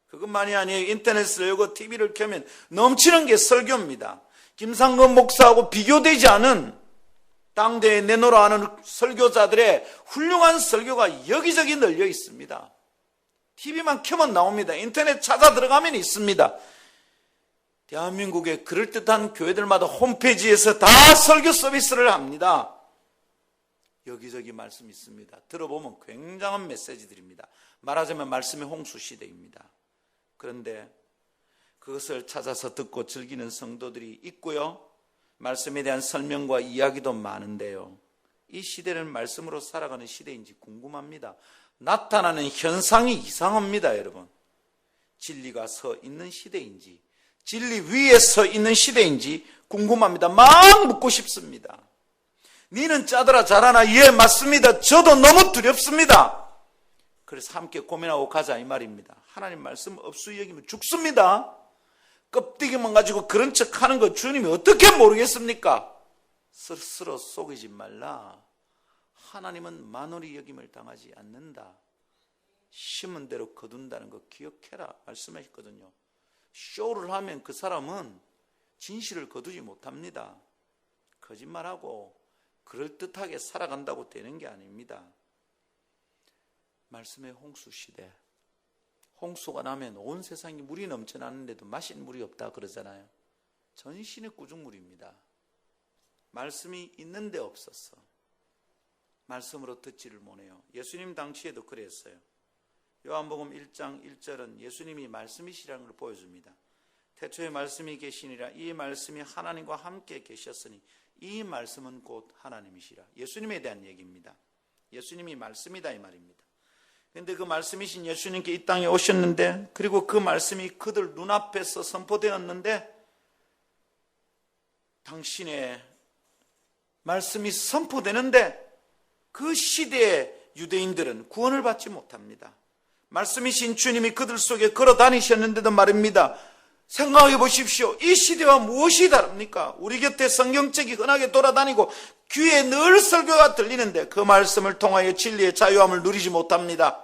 그것만이 아니에요. 인터넷을 열고 TV를 켜면 넘치는 게 설교입니다. 김상건 목사하고 비교되지 않은 당대에 내놓으라 하는 설교자들의 훌륭한 설교가 여기저기 널려 있습니다. TV만 켜면 나옵니다. 인터넷 찾아 들어가면 있습니다. 대한민국의 그럴듯한 교회들마다 홈페이지에서 다 설교 서비스를 합니다. 여기저기 말씀 있습니다. 들어보면 굉장한 메시지들입니다. 말하자면 말씀의 홍수 시대입니다. 그런데 그것을 찾아서 듣고 즐기는 성도들이 있고요. 말씀에 대한 설명과 이야기도 많은데요. 이 시대는 말씀으로 살아가는 시대인지 궁금합니다. 나타나는 현상이 이상합니다, 여러분. 진리가 서 있는 시대인지 진리 위에 서 있는 시대인지 궁금합니다. 막 묻고 싶습니다. 니는 짜더라 잘하나? 예, 맞습니다. 저도 너무 두렵습니다. 그래서 함께 고민하고 가자 이 말입니다. 하나님 말씀 없이 여기면 죽습니다. 껍데기만 가지고 그런 척하는 거 주님이 어떻게 모르겠습니까? 스스로 속이지 말라. 하나님은 만홀히 여김을 당하지 않는다. 심은 대로 거둔다는 거 기억해라 말씀하셨거든요. 쇼를 하면 그 사람은 진실을 거두지 못합니다. 거짓말하고 그럴듯하게 살아간다고 되는 게 아닙니다. 말씀의 홍수 시대, 홍수가 나면 온 세상이 물이 넘쳐나는데도 마실 물이 없다 그러잖아요. 전신의 구중물입니다. 말씀이 있는데 없었어. 말씀으로 듣지를 못해요. 예수님 당시에도 그랬어요. 요한복음 1장 1절은 예수님이 말씀이시라는 걸 보여줍니다. 태초에 말씀이 계시니라. 이 말씀이 하나님과 함께 계셨으니 이 말씀은 곧 하나님이시라. 예수님에 대한 얘기입니다. 예수님이 말씀이다 이 말입니다. 그런데 그 말씀이신 예수님께 이 땅에 오셨는데, 그리고 그 말씀이 그들 눈앞에서 선포되었는데, 당신의 말씀이 선포되는데 그 시대의 유대인들은 구원을 받지 못합니다. 말씀이신 주님이 그들 속에 걸어 다니셨는데도 말입니다. 생각해 보십시오. 이 시대와 무엇이 다릅니까? 우리 곁에 성경책이 흔하게 돌아다니고 귀에 늘 설교가 들리는데 그 말씀을 통하여 진리의 자유함을 누리지 못합니다.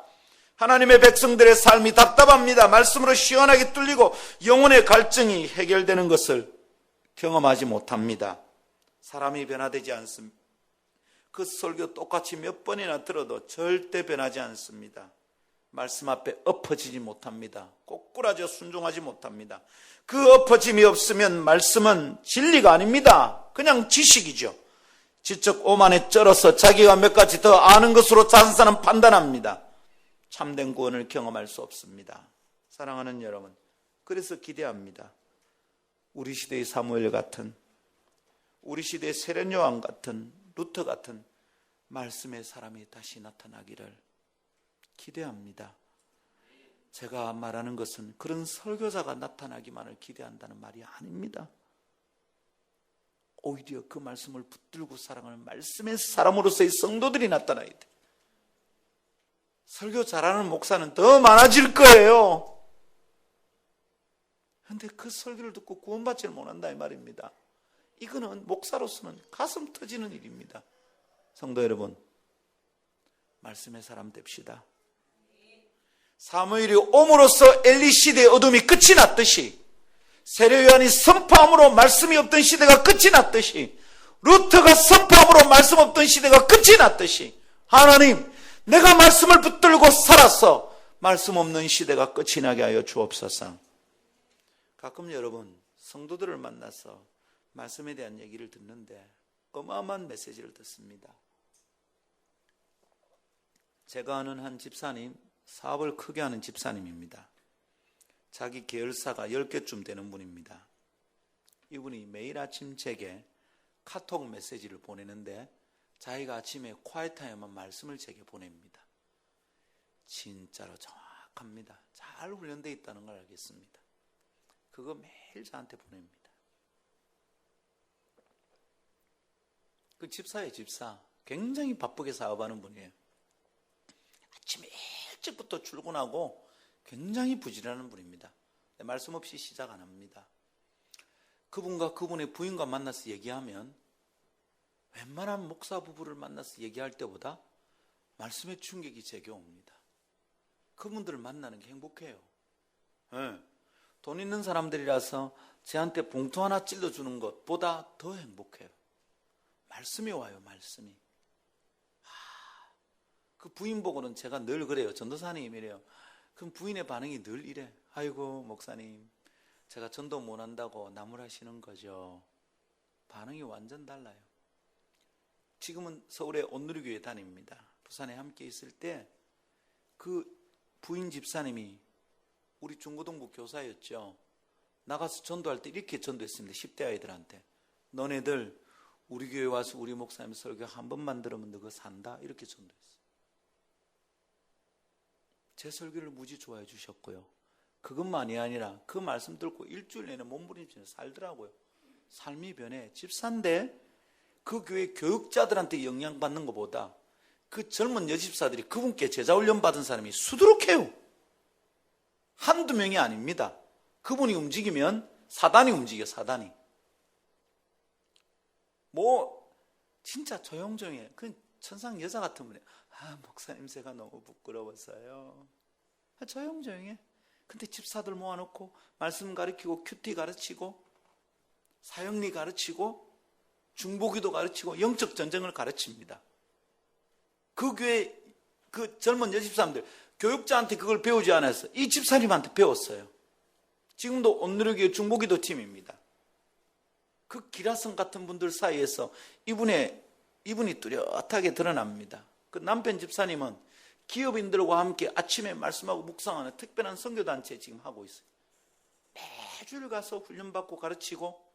하나님의 백성들의 삶이 답답합니다. 말씀으로 시원하게 뚫리고 영혼의 갈증이 해결되는 것을 경험하지 못합니다. 사람이 변화되지 않습니다. 그 설교 똑같이 몇 번이나 들어도 절대 변하지 않습니다. 말씀 앞에 엎어지지 못합니다. 꼬꾸라져 순종하지 못합니다. 그 엎어짐이 없으면 말씀은 진리가 아닙니다. 그냥 지식이죠. 지적 오만에 쩔어서 자기가 몇 가지 더 아는 것으로 자신사는 판단합니다. 참된 구원을 경험할 수 없습니다. 사랑하는 여러분, 그래서 기대합니다. 우리 시대의 사무엘 같은, 우리 시대의 세련 요한 같은, 루터 같은 말씀의 사람이 다시 나타나기를 기대합니다. 제가 말하는 것은 그런 설교자가 나타나기만을 기대한다는 말이 아닙니다. 오히려 그 말씀을 붙들고 살아가는 말씀의 사람으로서의 성도들이 나타나야 돼. 설교 잘하는 목사는 더 많아질 거예요. 그런데 그 설교를 듣고 구원받지를 못한다 이 말입니다. 이거는 목사로서는 가슴 터지는 일입니다. 성도 여러분, 말씀의 사람 됩시다. 사무엘이 옴으로써 엘리 시대의 어둠이 끝이 났듯이, 세례 요한이 선포함으로 말씀이 없던 시대가 끝이 났듯이, 루터가 선포함으로 말씀 없던 시대가 끝이 났듯이, 하나님, 내가 말씀을 붙들고 살아서 말씀 없는 시대가 끝이 나게 하여 주옵소서. 가끔 여러분, 성도들을 만나서 말씀에 대한 얘기를 듣는데 어마어마한 메시지를 듣습니다. 제가 아는 한 집사님, 사업을 크게 하는 집사님입니다. 자기 계열사가 10개쯤 되는 분입니다. 이분이 매일 아침 제게 카톡 메시지를 보내는데 자기가 아침에 콰이타임만 말씀을 제게 보냅니다. 진짜로 정확합니다. 잘 훈련되어 있다는 걸 알겠습니다. 그거 매일 저한테 보냅니다. 그 집사의 집사, 굉장히 바쁘게 사업하는 분이에요. 아침에 일찍부터 출근하고 굉장히 부지런한 분입니다. 말씀 없이 시작 안 합니다. 그분과 그분의 부인과 만나서 얘기하면 웬만한 목사 부부를 만나서 얘기할 때보다 말씀의 충격이 제게 옵니다. 그분들을 만나는 게 행복해요. 네. 돈 있는 사람들이라서 저한테 봉투 하나 찔러주는 것보다 더 행복해요. 말씀이 와요, 말씀이. 그 부인 보고는 제가 늘 그래요. 전도사님이래요. 그럼 부인의 반응이 늘 이래. 아이고 목사님, 제가 전도 못한다고 나무라시는 거죠. 반응이 완전 달라요. 지금은 서울의 온누리교회 다닙니다. 부산에 함께 있을 때 그 부인 집사님이 우리 중고등부 교사였죠. 나가서 전도할 때 이렇게 전도했습니다. 10대 아이들한테. 너네들 우리 교회 와서 우리 목사님 설교 한 번만 들으면 너가 산다. 이렇게 전도했어요. 제 설교를 무지 좋아해 주셨고요. 그것만이 아니라 그 말씀 듣고 일주일 내내 몸부림치며 살더라고요. 삶이 변해. 집사인데 그 교회 교육자들한테 영향받는 것보다 그 젊은 여집사들이 그분께 제자훈련 받은 사람이 수두룩해요. 한두 명이 아닙니다. 그분이 움직이면 사단이 움직여, 사단이. 진짜 조용조용해. 그 천상 여자 같은 분이에요. 목사님 제가 너무 부끄러웠어요. 조용조용해. 근데 집사들 모아놓고 말씀 가르치고 큐티 가르치고 사형리 가르치고 중보기도 가르치고 영적 전쟁을 가르칩니다. 그 교회 그 젊은 여집사님들 교육자한테 그걸 배우지 않았어요. 이 집사님한테 배웠어요. 지금도 온누리교회 중보기도 팀입니다. 그 기라성 같은 분들 사이에서 이분이 뚜렷하게 드러납니다. 그 남편 집사님은 기업인들과 함께 아침에 말씀하고 묵상하는 특별한 선교단체 지금 하고 있어요. 매주를 가서 훈련받고 가르치고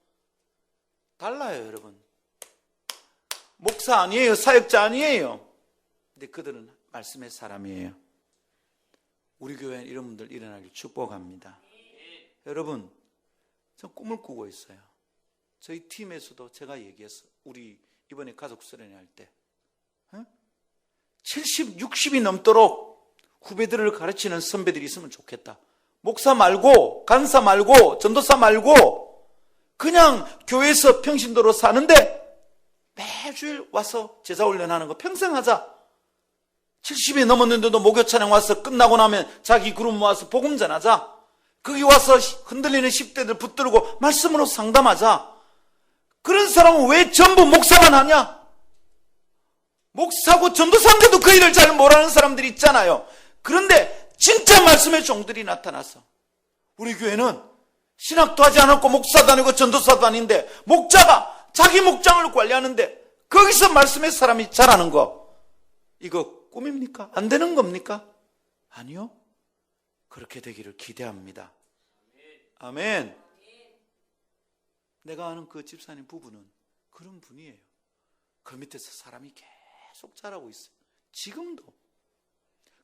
달라요, 여러분. 목사 아니에요, 사역자 아니에요. 근데 그들은 말씀의 사람이에요. 우리 교회에 이런 분들 일어나길 축복합니다. 여러분, 저 꿈을 꾸고 있어요. 저희 팀에서도 제가 얘기했어요. 우리 이번에 가족 수련회 할 때 70, 60이 넘도록 후배들을 가르치는 선배들이 있으면 좋겠다. 목사 말고, 간사 말고, 전도사 말고 그냥 교회에서 평신도로 사는데 매주일 와서 제자훈련하는 거 평생 하자. 70이 넘었는데도 목요 찬양 와서 끝나고 나면 자기 그룹 모아서 복음 전하자. 거기 와서 흔들리는 10대들 붙들고 말씀으로 상담하자. 그런 사람은 왜 전부 목사만 하냐? 목사고 전도사인데도 그 일을 잘 못하는 사람들이 있잖아요. 그런데 진짜 말씀의 종들이 나타나서 우리 교회는 신학도 하지 않았고 목사도 아니고 전도사도 아닌데 목자가 자기 목장을 관리하는데 거기서 말씀의 사람이 자라는 거, 이거 꿈입니까? 안 되는 겁니까? 아니요. 그렇게 되기를 기대합니다. 아멘. 내가 아는 그 집사님 부부는 그런 분이에요. 그 밑에서 사람이 계속 자라고 있어요. 지금도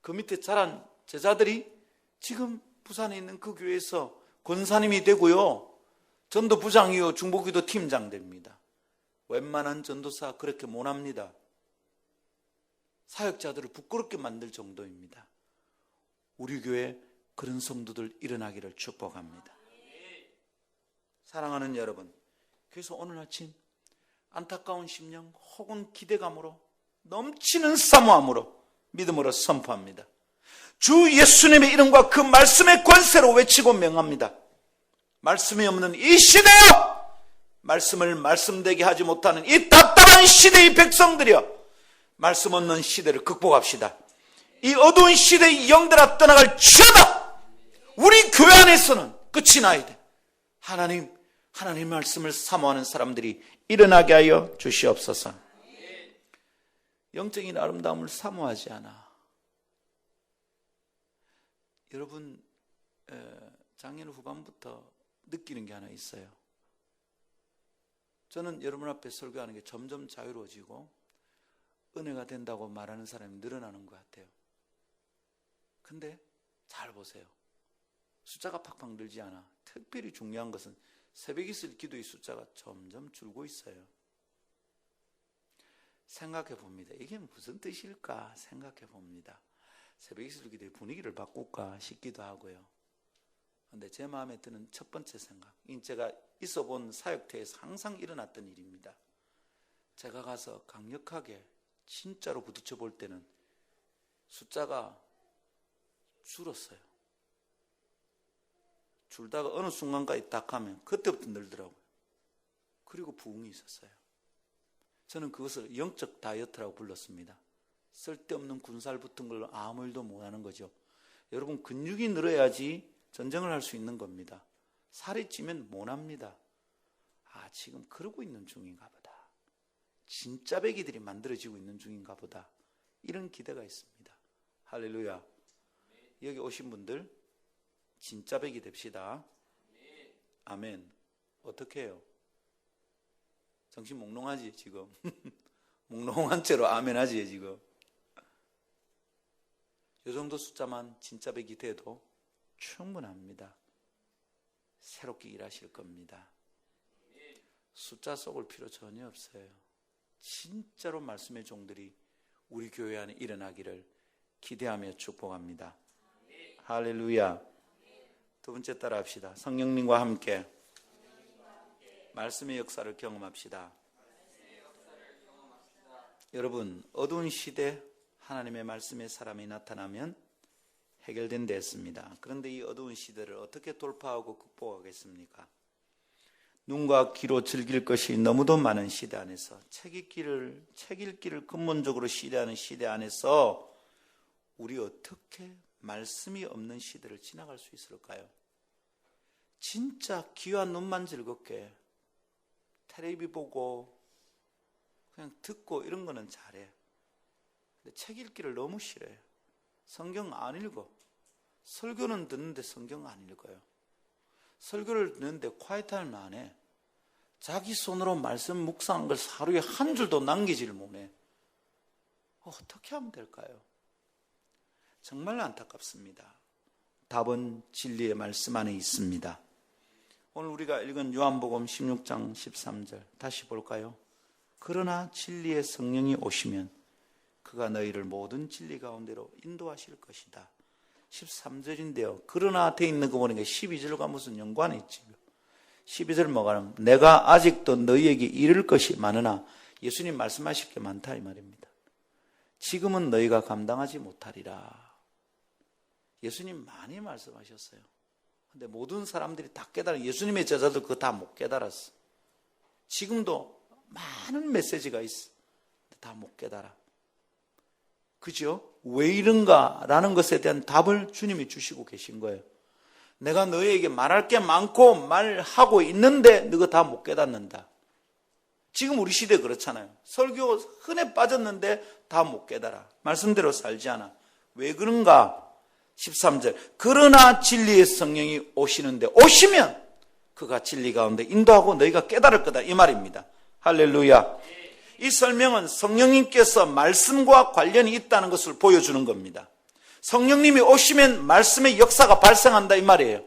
그 밑에 자란 제자들이 지금 부산에 있는 그 교회에서 권사님이 되고요, 전도부장이요, 중보기도 팀장 됩니다. 웬만한 전도사 그렇게 못합니다. 사역자들을 부끄럽게 만들 정도입니다. 우리 교회 그런 성도들 일어나기를 축복합니다. 사랑하는 여러분, 그래서 오늘 아침 안타까운 심령 혹은 기대감으로 넘치는 사모함으로 믿음으로 선포합니다. 주 예수님의 이름과 그 말씀의 권세로 외치고 명합니다. 말씀이 없는 이 시대여, 말씀을 말씀되게 하지 못하는 이 답답한 시대의 백성들이여, 말씀 없는 시대를 극복합시다. 이 어두운 시대의 영들아 떠나갈 지어다. 우리 교회 안에서는 끝이 나야 돼. 하나님 말씀을 사모하는 사람들이 일어나게 하여 주시옵소서. 영적인 아름다움을 사모하지 않아. 여러분, 작년 후반부터 느끼는 게 하나 있어요. 저는 여러분 앞에 설교하는 게 점점 자유로워지고 은혜가 된다고 말하는 사람이 늘어나는 것 같아요. 근데 잘 보세요. 숫자가 팍팍 늘지 않아. 특별히 중요한 것은 새벽 이슬 기도의 숫자가 점점 줄고 있어요. 생각해 봅니다. 이게 무슨 뜻일까 생각해 봅니다. 새벽 이슬 기도의 분위기를 바꿀까 싶기도 하고요. 그런데 제 마음에 드는 첫 번째 생각, 제가 있어 본 사역터에서 항상 일어났던 일입니다. 제가 가서 강력하게 진짜로 부딪혀 볼 때는 숫자가 줄었어요. 줄다가 어느 순간까지 딱 하면 그때부터 늘더라고요. 그리고 부흥이 있었어요. 저는 그것을 영적 다이어트라고 불렀습니다. 쓸데없는 군살 붙은 걸로 아무 일도 못하는 거죠. 여러분, 근육이 늘어야지 전쟁을 할 수 있는 겁니다. 살이 찌면 못합니다. 지금 그러고 있는 중인가 보다. 진짜 배기들이 만들어지고 있는 중인가 보다. 이런 기대가 있습니다. 할렐루야. 여기 오신 분들 진짜 배기 됩시다. 아멘. 어떻게 해요? 정신 몽롱하지 지금? 몽롱한 채로 아멘 하지 지금? 이 정도 숫자만 진짜 배기 돼도 충분합니다. 새롭게 일하실 겁니다. 숫자 썩을 필요 전혀 없어요. 진짜로 말씀의 종들이 우리 교회 안에 일어나기를 기대하며 축복합니다. 할렐루야. 두 번째 따라 합시다. 성령님과 함께 말씀의 역사를 경험합시다. 여러분, 어두운 시대 하나님의 말씀의 사람이 나타나면 해결된 데 있습니다. 그런데 이 어두운 시대를 어떻게 돌파하고 극복하겠습니까? 눈과 귀로 즐길 것이 너무도 많은 시대 안에서 책 읽기를 근본적으로 시대하는 시대 안에서 우리 어떻게 말씀이 없는 시대를 지나갈 수 있을까요? 진짜 귀와 눈만 즐겁게 텔레비 보고 그냥 듣고 이런 거는 잘해. 근데 책 읽기를 너무 싫어해. 성경 안 읽어. 설교는 듣는데 성경 안 읽어요. 설교를 듣는데 콰이트타임을 안 해. 자기 손으로 말씀 묵상한 걸 하루에 한 줄도 남기지를 못해. 어떻게 하면 될까요? 정말 안타깝습니다. 답은 진리의 말씀 안에 있습니다. 오늘 우리가 읽은 요한복음 16장 13절 다시 볼까요? 그러나 진리의 성령이 오시면 그가 너희를 모든 진리 가운데로 인도하실 것이다. 13절인데요. 그러나 돼 있는 거 보니까 12절과 무슨 연관이 있지? 12절 뭐가 하면 내가 아직도 너희에게 이를 것이 많으나 예수님 말씀하실 게 많다 이 말입니다. 지금은 너희가 감당하지 못하리라. 예수님 많이 말씀하셨어요. 근데 모든 사람들이 다 예수님의 제자들 그거 다 못 깨달았어. 지금도 많은 메시지가 있어. 다 못 깨달아. 그죠? 왜 이런가? 라는 것에 대한 답을 주님이 주시고 계신 거예요. 내가 너희에게 말할 게 많고 말하고 있는데 너가 다 못 깨닫는다. 지금 우리 시대 그렇잖아요. 설교 흔해 빠졌는데 다 못 깨달아. 말씀대로 살지 않아. 왜 그런가? 13절 그러나 진리의 성령이 오시는데 오시면 그가 진리 가운데 인도하고 너희가 깨달을 거다 이 말입니다. 할렐루야. 이 설명은 성령님께서 말씀과 관련이 있다는 것을 보여주는 겁니다. 성령님이 오시면 말씀의 역사가 발생한다 이 말이에요.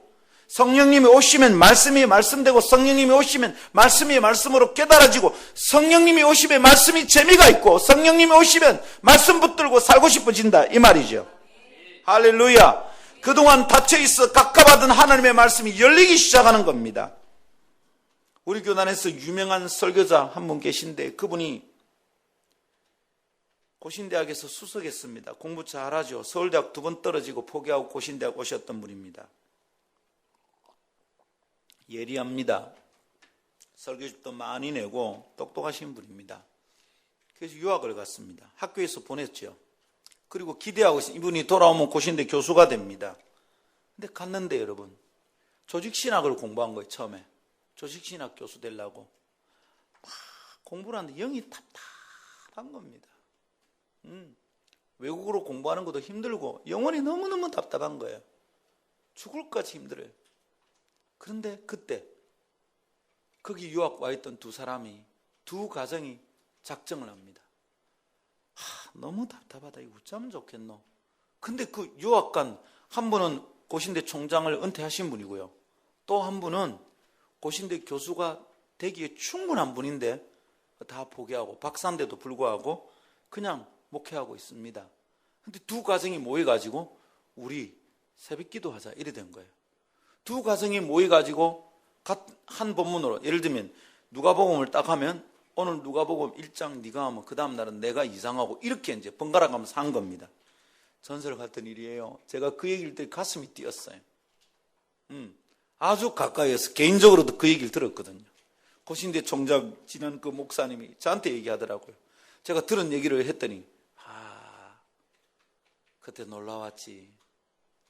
성령님이 오시면 말씀이 말씀되고 성령님이 오시면 말씀이 말씀으로 깨달아지고 성령님이 오시면 말씀이 재미가 있고 성령님이 오시면 말씀 붙들고 살고 싶어진다 이 말이죠. 할렐루야. 그동안 닫혀있어 깎아받은 하나님의 말씀이 열리기 시작하는 겁니다. 우리 교단에서 유명한 설교자 한 분 계신데 그분이 고신대학에서 수석했습니다. 공부 잘하죠. 서울대학 2번 떨어지고 포기하고 고신대학 오셨던 분입니다. 예리합니다. 설교집도 많이 내고 똑똑하신 분입니다. 그래서 유학을 갔습니다. 학교에서 보냈죠. 그리고 기대하고 있어요. 이분이 돌아오면 고신대 교수가 됩니다. 근데 갔는데 여러분 조직신학을 공부한 거예요. 처음에 조직신학 교수 되려고 막 공부를 하는데 영이 답답한 겁니다. 외국어로 공부하는 것도 힘들고 영혼이 너무너무 답답한 거예요. 죽을 것같이 힘들어요. 그런데 그때 거기 유학 와 있던 두 가정이 작정을 합니다. 너무 답답하다. 이거 어쩌면 좋겠노. 근데 그 유학간 한 분은 고신대 총장을 은퇴하신 분이고요. 또 한 분은 고신대 교수가 되기에 충분한 분인데 다 포기하고 박사인데도 불구하고 그냥 목회하고 있습니다. 근데 두 가정이 모여가지고 우리 새벽기도 하자 이래 된 거예요. 두 가정이 모여가지고 한 본문으로 예를 들면 누가복음을 딱 하면 오늘 누가복음 1장 네가 하면 그 다음 날은 내가 이상하고 이렇게 이제 번갈아 가면서 한 겁니다. 전설 같은 일이에요. 제가 그 얘기를 들으니 가슴이 뛰었어요. 아주 가까이에서 개인적으로도 그 얘기를 들었거든요. 고신대 총장 지난 그 목사님이 저한테 얘기하더라고요. 제가 들은 얘기를 했더니 그때 놀라웠지.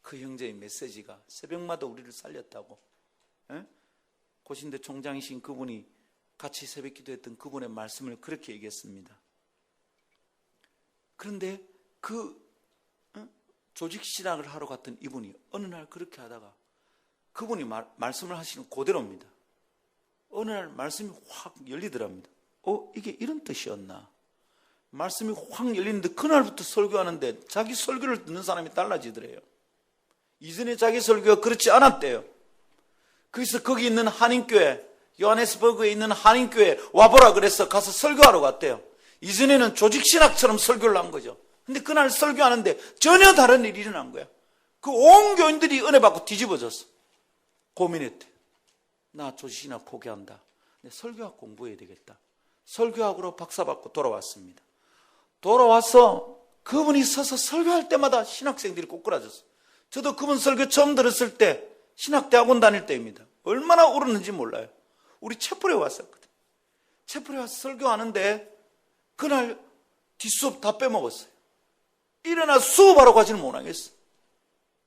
그 형제의 메시지가 새벽마다 우리를 살렸다고. 고신대 총장이신 그분이 같이 새벽 기도했던 그분의 말씀을 그렇게 얘기했습니다. 그런데 그 조직신학을 하러 갔던 이분이 어느 날 그렇게 하다가 그분이 말씀을 하시는 그대로입니다. 어느 날 말씀이 확 열리더랍니다. 이게 이런 뜻이었나? 말씀이 확 열리는데 그날부터 설교하는데 자기 설교를 듣는 사람이 달라지더래요. 이전에 자기 설교가 그렇지 않았대요. 그래서 거기 있는 한인교회, 요하네스버그에 있는 한인교회 와보라 그래서 가서 설교하러 갔대요. 이전에는 조직신학처럼 설교를 한 거죠. 근데 그날 설교하는데 전혀 다른 일이 일어난 거야. 그 온 교인들이 은혜 받고 뒤집어졌어. 고민했대. 나 조직신학 포기한다. 설교학 공부해야 되겠다. 설교학으로 박사받고 돌아왔습니다. 돌아와서 그분이 서서 설교할 때마다 신학생들이 꼬꾸라졌어. 저도 그분 설교 처음 들었을 때 신학대학원 다닐 때입니다. 얼마나 울었는지 몰라요. 우리 채플에 왔었거든. 채플에 와서 설교하는데 그날 뒷수업 다 빼먹었어요. 일어나 수업하러 가지는 못하겠어.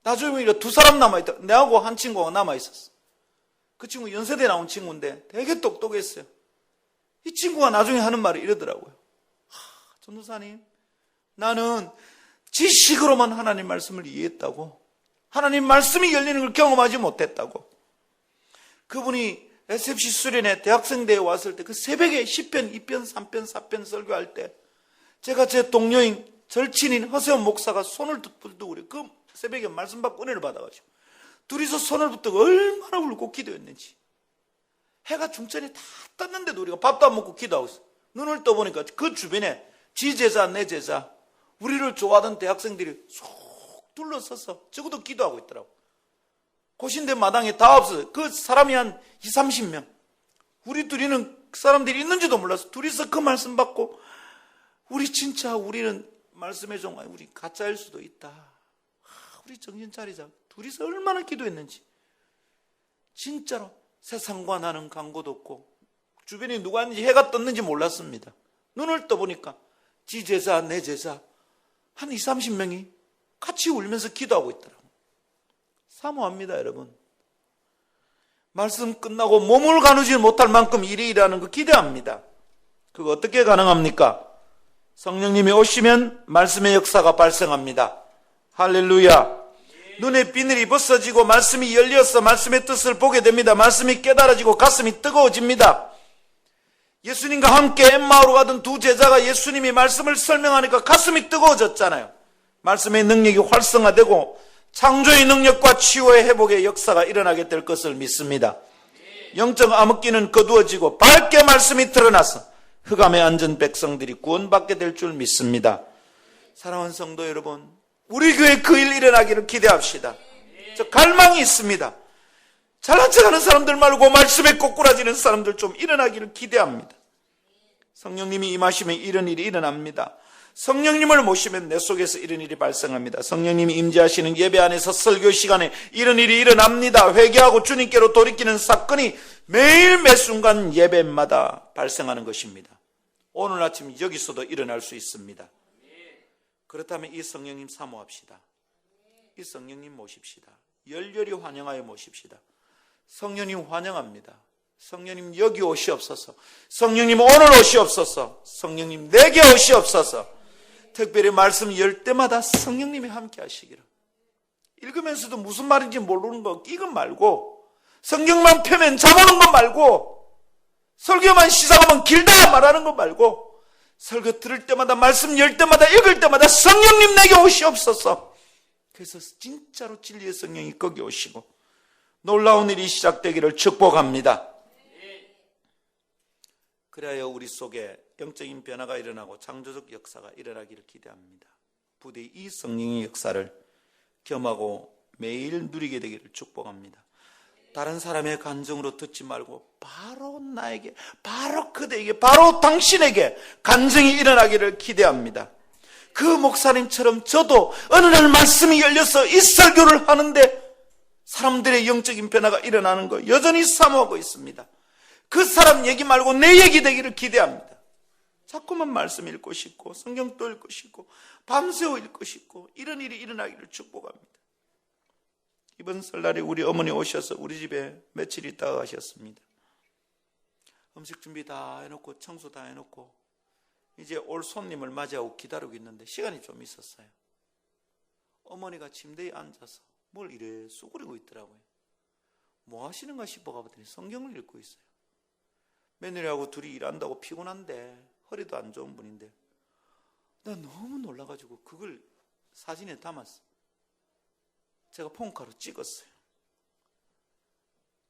나중에 두 사람 남아있다. 내하고 한 친구가 남아있었어. 그 친구 연세대 나온 친구인데 되게 똑똑했어요. 이 친구가 나중에 하는 말이 이러더라고요. 전도사님, 나는 지식으로만 하나님 말씀을 이해했다고. 하나님 말씀이 열리는 걸 경험하지 못했다고. 그분이 SFC 수련회 대학생대에 왔을 때 그 새벽에 10편, 2편, 3편, 4편 설교할 때 제가 제 동료인 절친인 허세원 목사가 손을 붙들고 그래요. 그 새벽에 말씀 받고 은혜를 받아가지고 둘이서 손을 붙들고 얼마나 울고 기도했는지. 해가 중천에 다 떴는데도 우리가 밥도 안 먹고 기도하고 있어요. 눈을 떠보니까 그 주변에 지 제자, 내 제자, 우리를 좋아하던 대학생들이 쏙 둘러서서 적어도 기도하고 있더라고. 고신대 마당에 다 없어요. 그 사람이 한 20, 30명. 우리 둘이는 그 사람들이 있는지도 몰랐어. 둘이서 그 말씀 받고 우리는 말씀의 종, 우리 가짜일 수도 있다. 우리 정신 차리자. 둘이서 얼마나 기도했는지. 진짜로 세상과 나는 광고도 없고 주변에 누가 있는지 해가 떴는지 몰랐습니다. 눈을 떠보니까 지 제자, 내 제자 한 20, 30명이 같이 울면서 기도하고 있더라고요. 사모합니다, 여러분. 말씀 끝나고 몸을 가누지 못할 만큼 일이 일하는 거 기대합니다. 그거 어떻게 가능합니까? 성령님이 오시면 말씀의 역사가 발생합니다. 할렐루야. 눈에 비늘이 벗어지고 말씀이 열려서 말씀의 뜻을 보게 됩니다. 말씀이 깨달아지고 가슴이 뜨거워집니다. 예수님과 함께 엠마오로 가던 두 제자가 예수님이 말씀을 설명하니까 가슴이 뜨거워졌잖아요. 말씀의 능력이 활성화되고 창조의 능력과 치유의 회복의 역사가 일어나게 될 것을 믿습니다. 영적 암흑기는 거두어지고 밝게 말씀이 드러나서 흑암에 앉은 백성들이 구원받게 될 줄 믿습니다. 사랑하는 성도 여러분, 우리 교회 그 일 일어나기를 기대합시다. 저 갈망이 있습니다. 잘난 척하는 사람들 말고 말씀에 꼬꾸라지는 사람들 좀 일어나기를 기대합니다. 성령님이 임하시면 이런 일이 일어납니다. 성령님을 모시면 내 속에서 이런 일이 발생합니다. 성령님이 임재하시는 예배 안에서 설교 시간에 이런 일이 일어납니다. 회개하고 주님께로 돌이키는 사건이 매일 매 순간 예배마다 발생하는 것입니다. 오늘 아침 여기서도 일어날 수 있습니다. 그렇다면 이 성령님 사모합시다. 이 성령님 모십시다. 열렬히 환영하여 모십시다. 성령님 환영합니다. 성령님 여기 오시옵소서. 성령님 오늘 오시옵소서. 성령님 내게 오시옵소서. 특별히 말씀 열 때마다 성령님이 함께 하시기를. 읽으면서도 무슨 말인지 모르는 거 이건 말고, 성경만 펴면 잠오는 거 말고, 설교만 시작하면 길다 말하는 거 말고, 설교 들을 때마다 말씀 열 때마다 읽을 때마다 성령님 내게 오시옵소서. 그래서 진짜로 진리의 성령이 거기 오시고 놀라운 일이 시작되기를 축복합니다. 그래야 우리 속에 영적인 변화가 일어나고 창조적 역사가 일어나기를 기대합니다. 부디 이 성령의 역사를 겸하고 매일 누리게 되기를 축복합니다. 다른 사람의 감정으로 듣지 말고 바로 나에게, 바로 그대에게, 바로 당신에게 감정이 일어나기를 기대합니다. 그 목사님처럼 저도 어느 날 말씀이 열려서 이 설교를 하는데 사람들의 영적인 변화가 일어나는 거 여전히 사모하고 있습니다. 그 사람 얘기 말고 내 얘기 되기를 기대합니다. 자꾸만 말씀 읽고 싶고 성경도 읽고 싶고 밤새워 읽고 싶고 이런 일이 일어나기를 축복합니다. 이번 설날에 우리 어머니 오셔서 우리 집에 며칠 있다가 가셨습니다. 음식 준비 다 해놓고 청소 다 해놓고 이제 올 손님을 맞이하고 기다리고 있는데 시간이 좀 있었어요. 어머니가 침대에 앉아서 뭘 이래 쏘그리고 있더라고요. 뭐 하시는가 싶어 가봤더니 성경을 읽고 있어요. 며느리하고 둘이 일한다고 피곤한데 허리도 안 좋은 분인데 나 너무 놀라가지고 그걸 사진에 담았어요. 제가 폰카로 찍었어요.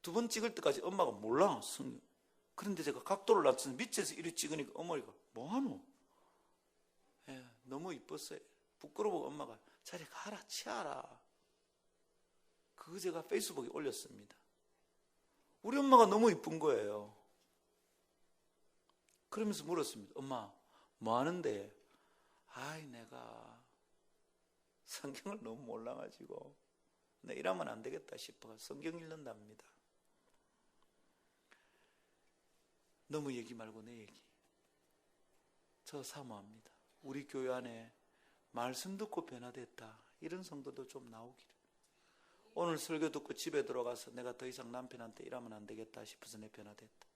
두 번 찍을 때까지 엄마가 몰라 성경. 그런데 제가 각도를 낮춰서 밑에서 이렇게 찍으니까 어머니가 뭐하노? 예, 너무 이뻤어요. 부끄러워 엄마가 자리 가라 치아라. 그거 제가 페이스북에 올렸습니다. 우리 엄마가 너무 이쁜 거예요. 그러면서 물었습니다. 엄마 뭐 하는데? 아이 내가 성경을 너무 몰라가지고 내 이러면 안 되겠다 싶어 성경 읽는답니다. 너무 얘기 말고 내 얘기. 저 사모합니다. 우리 교회 안에 말씀 듣고 변화됐다, 이런 성도도 좀 나오기를. 오늘 설교 듣고 집에 들어가서 내가 더 이상 남편한테 이러면 안 되겠다 싶어서 내 변화됐다.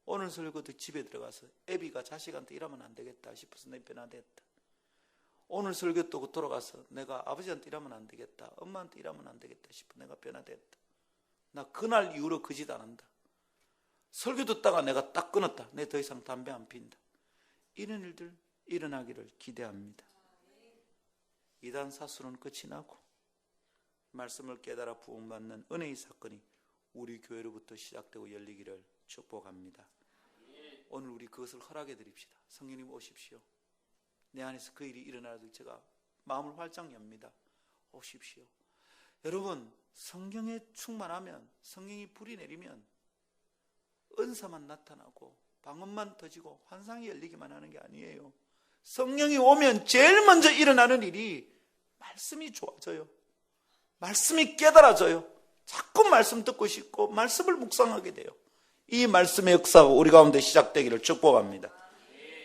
오늘 설교 듣고 집에 들어가서 애비가 자식한테 이러면 안 되겠다 싶어서 내 변화됐다. 오늘 설교 듣고 돌아가서 내가 아버지한테 이러면 안 되겠다, 엄마한테 이러면 안 되겠다 싶어 내가 변화됐다. 나 그날 이후로 그 짓 안 한다. 설교 듣다가 내가 딱 끊었다. 내 더 이상 담배 안 핀다. 이런 일들 일어나기를 기대합니다. 이단 사수는 끝이 나고 말씀을 깨달아 부흥받는 은혜의 사건이 우리 교회로부터 시작되고 열리기를 축복합니다. 오늘 우리 그것을 허락해 드립시다. 성령님 오십시오. 내 안에서 그 일이 일어나도 제가 마음을 활짝 엽니다. 오십시오. 여러분, 성령에 충만하면, 성령이 불이 내리면 은사만 나타나고 방언만 터지고 환상이 열리기만 하는 게 아니에요. 성령이 오면 제일 먼저 일어나는 일이 말씀이 좋아져요. 말씀이 깨달아져요. 자꾸 말씀 듣고 싶고 말씀을 묵상하게 돼요. 이 말씀의 역사가 우리 가운데 시작되기를 축복합니다.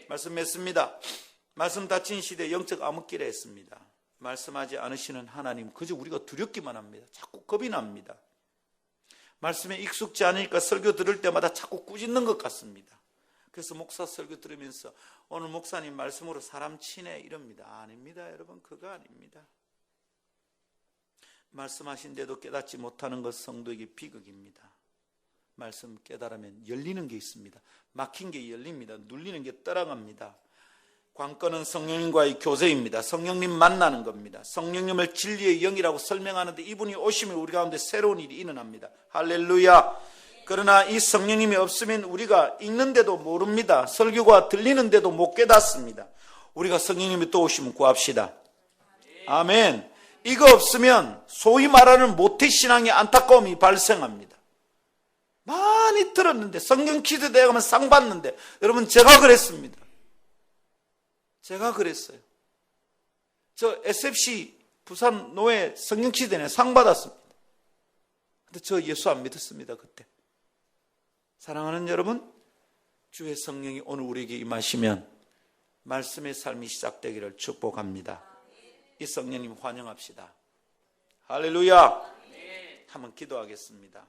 말씀 맺습니다. 말씀 닫힌 시대에 영적 암흑기라 했습니다. 말씀하지 않으시는 하나님, 그저 우리가 두렵기만 합니다. 자꾸 겁이 납니다. 말씀에 익숙지 않으니까 설교 들을 때마다 자꾸 꾸짖는 것 같습니다. 그래서 목사 설교 들으면서 오늘 목사님 말씀으로 사람 치네 이럽니다. 아닙니다. 여러분, 그거 아닙니다. 말씀하신데도 깨닫지 못하는 것 성도에게 비극입니다. 말씀 깨달으면 열리는 게 있습니다. 막힌 게 열립니다. 눌리는 게 떠나갑니다. 관건은 성령님과의 교제입니다. 성령님 만나는 겁니다. 성령님을 진리의 영이라고 설명하는데 이분이 오시면 우리 가운데 새로운 일이 일어납니다. 할렐루야. 그러나 이 성령님이 없으면 우리가 읽는데도 모릅니다. 설교가 들리는데도 못 깨닫습니다. 우리가 성령님이 또 오시면 구합시다. 아멘. 이거 없으면 소위 말하는 모태신앙의 안타까움이 발생합니다. 많이 들었는데 성경 퀴즈대회 가면 상 받는데, 여러분, 제가 그랬습니다. 제가 그랬어요. 저 SFC 부산 노예 성경 퀴즈대회 상 받았습니다. 근데 저 예수 안 믿었습니다. 그때. 사랑하는 여러분, 주의 성령이 오늘 우리에게 임하시면 말씀의 삶이 시작되기를 축복합니다. 이 성령님 환영합시다. 할렐루야. 한번 기도하겠습니다.